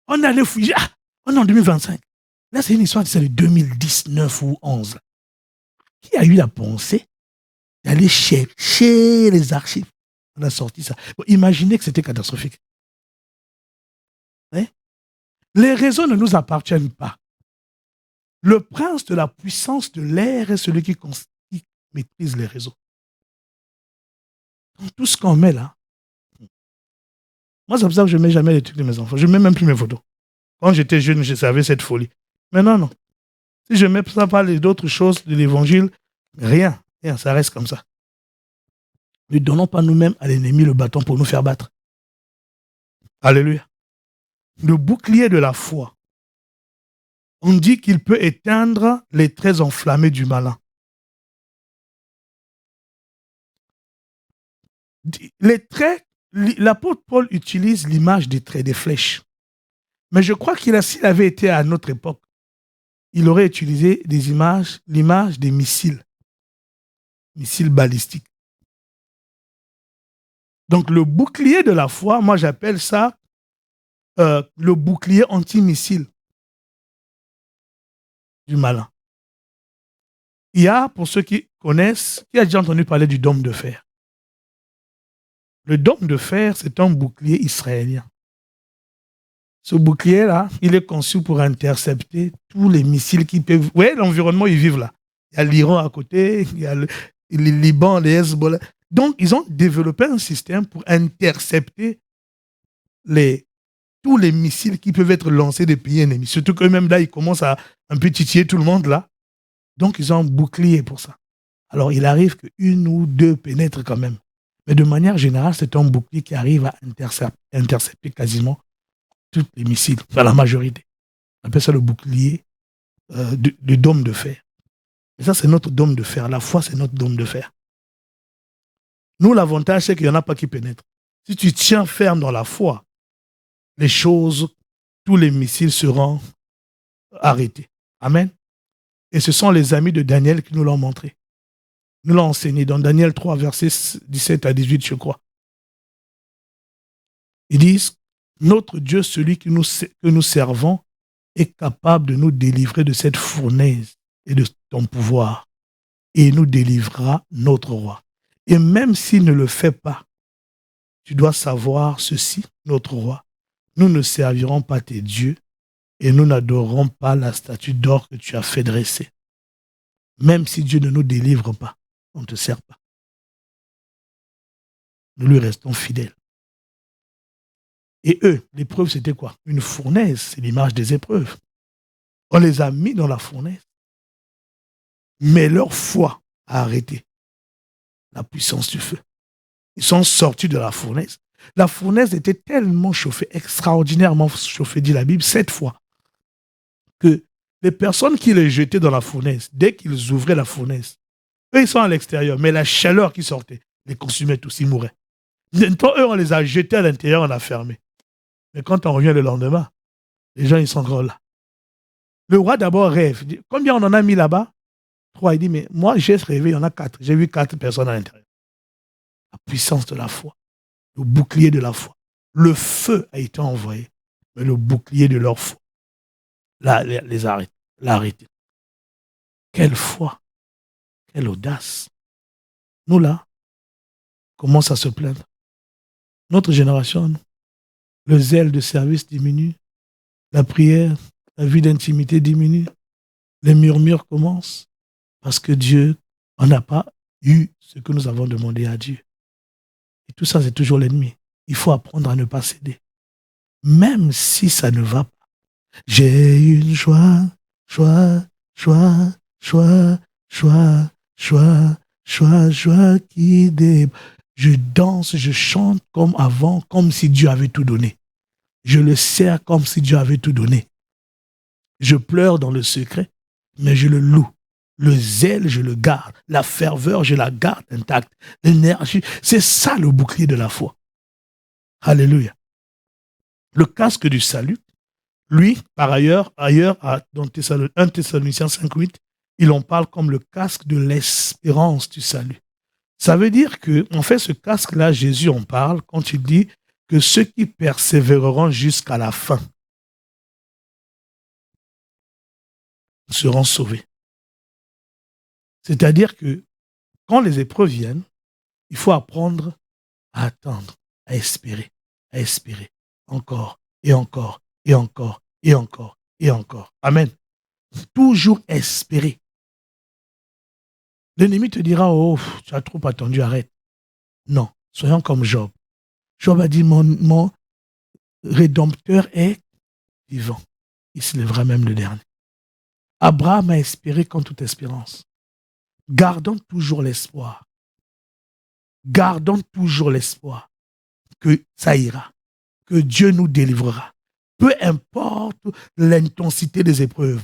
Speaker 1: On allait fouiller. Ah, on est en 2025. Là, c'est une histoire de 2019 ou 11. Qui a eu la pensée d'aller chercher les archives? On a sorti ça. Bon, imaginez que c'était catastrophique. Hein? Les réseaux ne nous appartiennent pas. Le prince de la puissance de l'air est celui qui maîtrise les réseaux. Donc, tout ce qu'on met là, moi, c'est pour ça que je ne mets jamais les trucs de mes enfants. Je ne mets même plus mes photos. Quand j'étais jeune, je savais cette folie. Maintenant, non. Si je mets ça par d'autres choses de l'évangile, rien, ça reste comme ça. Ne donnons pas nous-mêmes à l'ennemi le bâton pour nous faire battre. Alléluia. Le bouclier de la foi. On dit qu'il peut éteindre les traits enflammés du malin. Les traits, l'apôtre Paul utilise l'image des traits, des flèches. Mais je crois s'il avait été à notre époque, il aurait utilisé l'image des missiles balistiques. Donc le bouclier de la foi, moi j'appelle ça le bouclier anti-missile du malin. Il y a, pour ceux qui connaissent, qui a déjà entendu parler du dôme de fer. Le dôme de fer, c'est un bouclier israélien. Ce bouclier-là, il est conçu pour intercepter tous les missiles qui peuvent... Vous voyez l'environnement où ils vivent là. Il y a l'Iran à côté, il y a le Liban, les Hezbollah. Donc, ils ont développé un système pour intercepter tous les missiles qui peuvent être lancés des pays ennemis. Surtout que même là, ils commencent à un peu titiller tout le monde là. Donc, ils ont un bouclier pour ça. Alors, il arrive qu'une ou deux pénètrent quand même. Mais de manière générale, c'est un bouclier qui arrive à intercepter quasiment tous les missiles, enfin la majorité. On appelle ça le bouclier du dôme de fer. Et ça, c'est notre dôme de fer. La foi, c'est notre dôme de fer. Nous, l'avantage, c'est qu'il n'y en a pas qui pénètrent. Si tu tiens ferme dans la foi, les choses, tous les missiles seront arrêtés. Amen. Et ce sont les amis de Daniel qui nous l'ont montré. nous l'a enseigné dans Daniel 3, versets 17 à 18, je crois. Ils disent, notre Dieu, celui que nous servons, est capable de nous délivrer de cette fournaise et de ton pouvoir. Et il nous délivrera notre roi. Et même s'il ne le fait pas, tu dois savoir ceci, notre roi. Nous ne servirons pas tes dieux et nous n'adorerons pas la statue d'or que tu as fait dresser. Même si Dieu ne nous délivre pas, on ne te sert pas. Nous lui restons fidèles. Et eux, l'épreuve, c'était quoi? Une fournaise, c'est l'image des épreuves. On les a mis dans la fournaise. Mais leur foi a arrêté la puissance du feu. Ils sont sortis de la fournaise. La fournaise était tellement chauffée, extraordinairement chauffée, dit la Bible, 7 fois, que les personnes qui les jetaient dans la fournaise, dès qu'ils ouvraient la fournaise, eux, ils sont à l'extérieur, mais la chaleur qui sortait les consumait tous, ils mouraient. Maintenant, eux, on les a jetés à l'intérieur, on a fermé. Mais quand on revient le lendemain, les gens, ils sont encore là. Le roi d'abord rêve. Il dit, combien on en a mis là-bas? 3. Il dit, mais moi, j'ai rêvé, il y en a 4. J'ai vu 4 personnes à l'intérieur. La puissance de la foi. Le bouclier de la foi. Le feu a été envoyé, mais le bouclier de leur foi l'a arrêté. Quelle foi, quelle audace. Nous là, commence à se plaindre. Notre génération, le zèle de service diminue, la prière, la vie d'intimité diminue, les murmures commencent parce que Dieu, on n'a pas eu ce que nous avons demandé à Dieu. Et tout ça, c'est toujours l'ennemi. Il faut apprendre à ne pas céder. Même si ça ne va pas. J'ai une joie, joie, joie, joie, joie, joie, joie, joie qui déborde. Je danse, je chante comme avant, comme si Dieu avait tout donné. Je le sers comme si Dieu avait tout donné. Je pleure dans le secret, mais je le loue. Le zèle, je le garde. La ferveur, je la garde intacte. L'énergie, c'est ça le bouclier de la foi. Alléluia. Le casque du salut, lui, par ailleurs dans 1 Thessaloniciens 5.8, il en parle comme le casque de l'espérance du salut. Ça veut dire que, en fait, ce casque-là, Jésus en parle quand il dit que ceux qui persévéreront jusqu'à la fin seront sauvés. C'est-à-dire que quand les épreuves viennent, il faut apprendre à attendre, à espérer, encore, et encore, et encore, et encore, et encore. Amen. Toujours espérer. L'ennemi te dira, oh, tu as trop attendu, arrête. Non, soyons comme Job. Job a dit, mon rédempteur est vivant. Il se lèvera même le dernier. Abraham a espéré comme toute espérance. Gardons toujours l'espoir. Gardons toujours l'espoir que ça ira, que Dieu nous délivrera. Peu importe l'intensité des épreuves,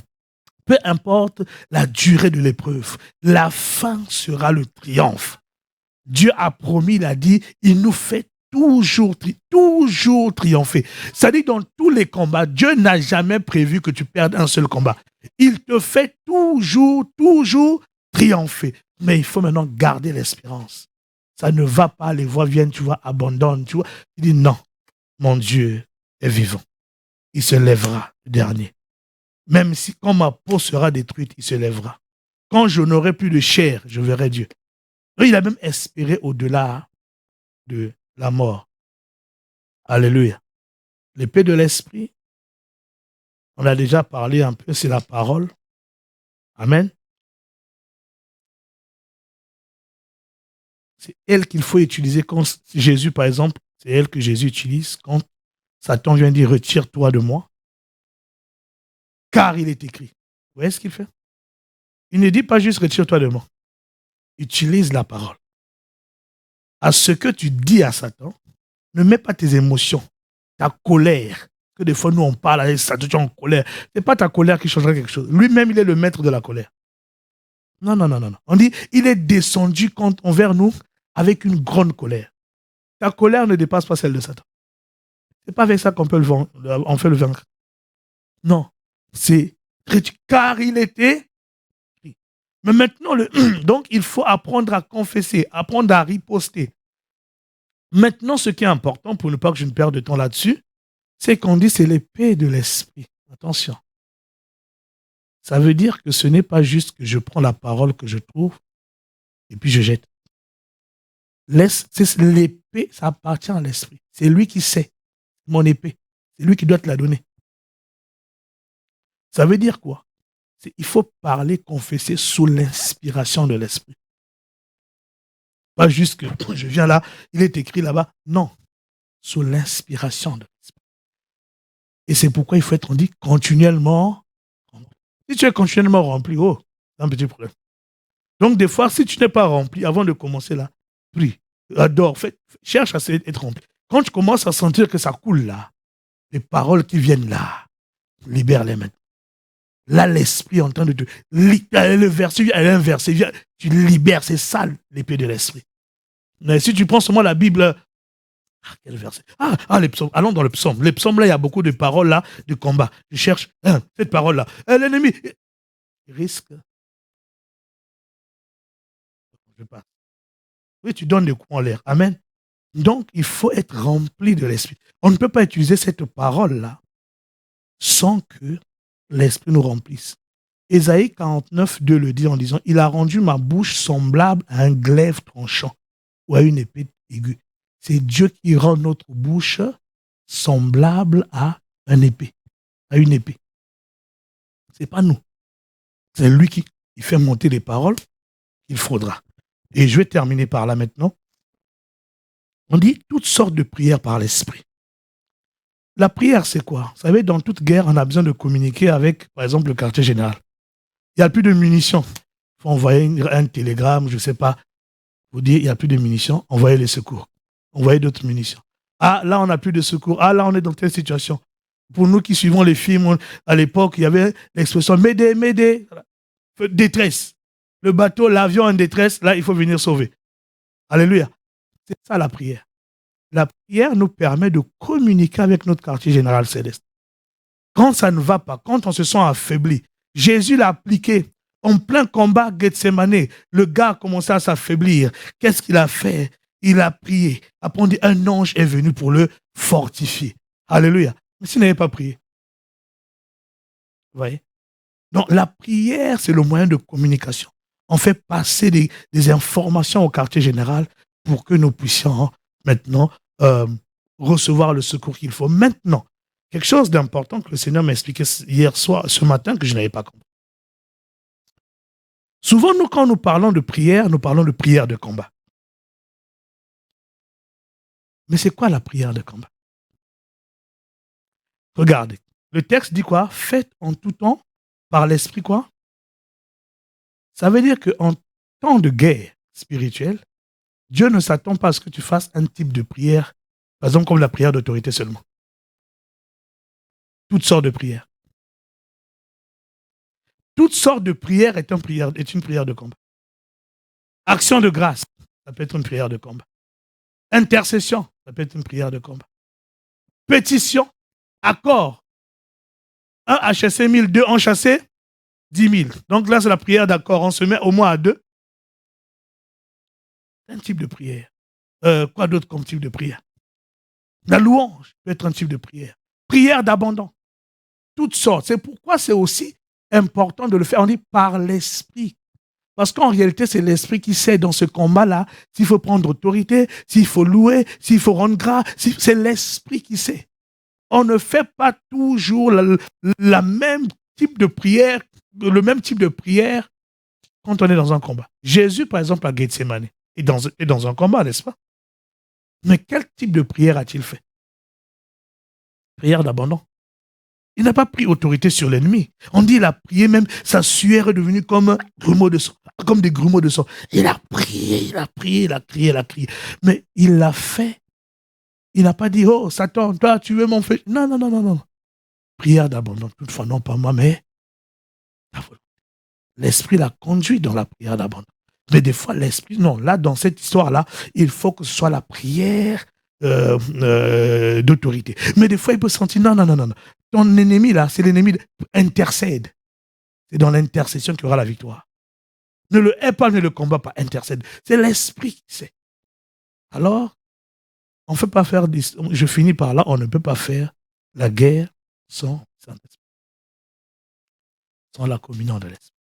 Speaker 1: peu importe la durée de l'épreuve, la fin sera le triomphe. Dieu a promis, il a dit, il nous fait toujours triompher. C'est-à-dire dans tous les combats, Dieu n'a jamais prévu que tu perdes un seul combat. Il te fait toujours triompher. Mais il faut maintenant garder l'espérance. Ça ne va pas, les voix viennent, tu vois, abandonne, tu vois. Il dit non, mon Dieu est vivant. Il se lèvera, le dernier. Même si quand ma peau sera détruite, il se lèvera. Quand je n'aurai plus de chair, je verrai Dieu. Il a même espéré au-delà de la mort. Alléluia. L'épée de l'esprit, on a déjà parlé un peu, c'est la parole. Amen. C'est elle qu'il faut utiliser quand Jésus, par exemple, c'est elle que Jésus utilise quand Satan vient dire retire-toi de moi. Car il est écrit. Vous voyez ce qu'il fait? Il ne dit pas juste retire-toi de moi. Utilise la parole. À ce que tu dis à Satan, ne mets pas tes émotions, ta colère. Que des fois, nous, on parle avec Satan, tu es en colère. Ce n'est pas ta colère qui changera quelque chose. Lui-même, il est le maître de la colère. Non. On dit, il est descendu envers nous avec une grande colère. Ta colère ne dépasse pas celle de Satan. Ce n'est pas avec ça qu'on peut on fait le vaincre. Non. C'est car il était. Mais maintenant, donc il faut apprendre à confesser, apprendre à riposter. Maintenant, ce qui est important, pour ne pas que je ne perde de temps là-dessus, c'est qu'on dit c'est l'épée de l'esprit. Attention. Ça veut dire que ce n'est pas juste que je prends la parole que je trouve et puis je jette. C'est l'épée, ça appartient à l'esprit. C'est lui qui sait, mon épée. C'est lui qui doit te la donner. Ça veut dire quoi? Il faut parler, confesser sous l'inspiration de l'esprit. Pas juste que je viens là, il est écrit là-bas. Non, sous l'inspiration de l'esprit. Et c'est pourquoi il faut être, on dit, continuellement rempli. Si tu es continuellement rempli, c'est un petit problème. Donc, des fois, si tu n'es pas rempli, avant de commencer là, prie, adore, cherche à être rempli. Quand tu commences à sentir que ça coule là, les paroles qui viennent là, libère-les maintenant. Là, l'esprit est en train de te... Le verset, elle a un verset, tu libères, c'est ça l'épée de l'esprit. Mais si tu prends seulement la Bible, quel verset? Les psaumes. Allons dans le psaume. Les psaumes, là, il y a beaucoup de paroles là, de combat. Je cherche cette parole-là. L'ennemi risque. Je passe. Oui, tu donnes des coups en l'air. Amen. Donc, il faut être rempli de l'esprit. On ne peut pas utiliser cette parole-là sans que l'esprit nous remplisse. Ésaïe 49, 2 le dit en disant « Il a rendu ma bouche semblable à un glaive tranchant ou à une épée aiguë. » C'est Dieu qui rend notre bouche semblable à une épée. C'est pas nous. C'est lui qui fait monter les paroles qu'il faudra. Et je vais terminer par là maintenant. On dit toutes sortes de prières par l'esprit. La prière, c'est quoi? Vous savez, dans toute guerre, on a besoin de communiquer avec, par exemple, le quartier général. Il n'y a plus de munitions. Il faut envoyer un télégramme, je ne sais pas. Vous dire, il n'y a plus de munitions, envoyez les secours. Envoyez d'autres munitions. Là, on n'a plus de secours. Là, on est dans telle situation. Pour nous qui suivons les films, à l'époque, il y avait l'expression « M'aider, m'aider ». Détresse. Le bateau, l'avion en détresse, là, il faut venir sauver. Alléluia. C'est ça la prière. La prière nous permet de communiquer avec notre quartier général céleste. Quand ça ne va pas, quand on se sent affaibli, Jésus l'a appliqué en plein combat Gethsemane. Le gars a commencé à s'affaiblir. Qu'est-ce qu'il a fait? Il a prié. Après, on dit, un ange est venu pour le fortifier. Alléluia. Mais s'il n'avait pas prié. Vous voyez? Donc, la prière, c'est le moyen de communication. On fait passer des informations au quartier général pour que nous puissions maintenant recevoir le secours qu'il faut. Maintenant, quelque chose d'important que le Seigneur m'a expliqué ce matin, que je n'avais pas compris. Souvent, nous, quand nous parlons de prière de combat. Mais c'est quoi la prière de combat? Regardez, le texte dit quoi? Faites en tout temps par l'esprit quoi? Ça veut dire qu'en temps de guerre spirituelle, Dieu ne s'attend pas à ce que tu fasses un type de prière, par exemple comme la prière d'autorité seulement. Toutes sortes de prières. Toutes sortes de prières est une prière de combat. Action de grâce, ça peut être une prière de combat. Intercession, ça peut être une prière de combat. Pétition, accord. Un a chassé 1000, deux ont chassé 10 000. Donc là, c'est la prière d'accord. On se met au moins à deux. Un type de prière. Quoi d'autre comme type de prière? La louange peut être un type de prière. Prière d'abandon. Toutes sortes. C'est pourquoi c'est aussi important de le faire. On dit par l'esprit. Parce qu'en réalité, c'est l'esprit qui sait dans ce combat-là s'il faut prendre autorité, s'il faut louer, s'il faut rendre grâce. C'est l'esprit qui sait. On ne fait pas toujours la même type de prière, le même type de prière quand on est dans un combat. Jésus, par exemple, à Gethsemane, est dans un combat, n'est-ce pas? Mais quel type de prière a-t-il fait? Prière d'abandon. Il n'a pas pris autorité sur l'ennemi. On dit qu'il a prié même, sa sueur est devenue comme grumeaux de sang, comme des grumeaux de sang. Il a prié, il a crié. Mais il l'a fait. Il n'a pas dit, oh Satan, toi tu veux mon feu. Non. Prière d'abandon. Toutefois, non pas moi, mais l'esprit l'a conduit dans la prière d'abandon. Mais des fois, l'esprit, non. Là, dans cette histoire-là, il faut que ce soit la prière d'autorité. Mais des fois, il peut sentir, non. Ton ennemi, là, c'est l'ennemi, intercède. C'est dans l'intercession qu'il y aura la victoire. Ne le hais pas, ne le combat pas, intercède. C'est l'esprit qui sait. Alors, on ne fait pas faire, je finis par là, on ne peut pas faire la guerre sans Saint-Esprit, sans la communion de l'Esprit.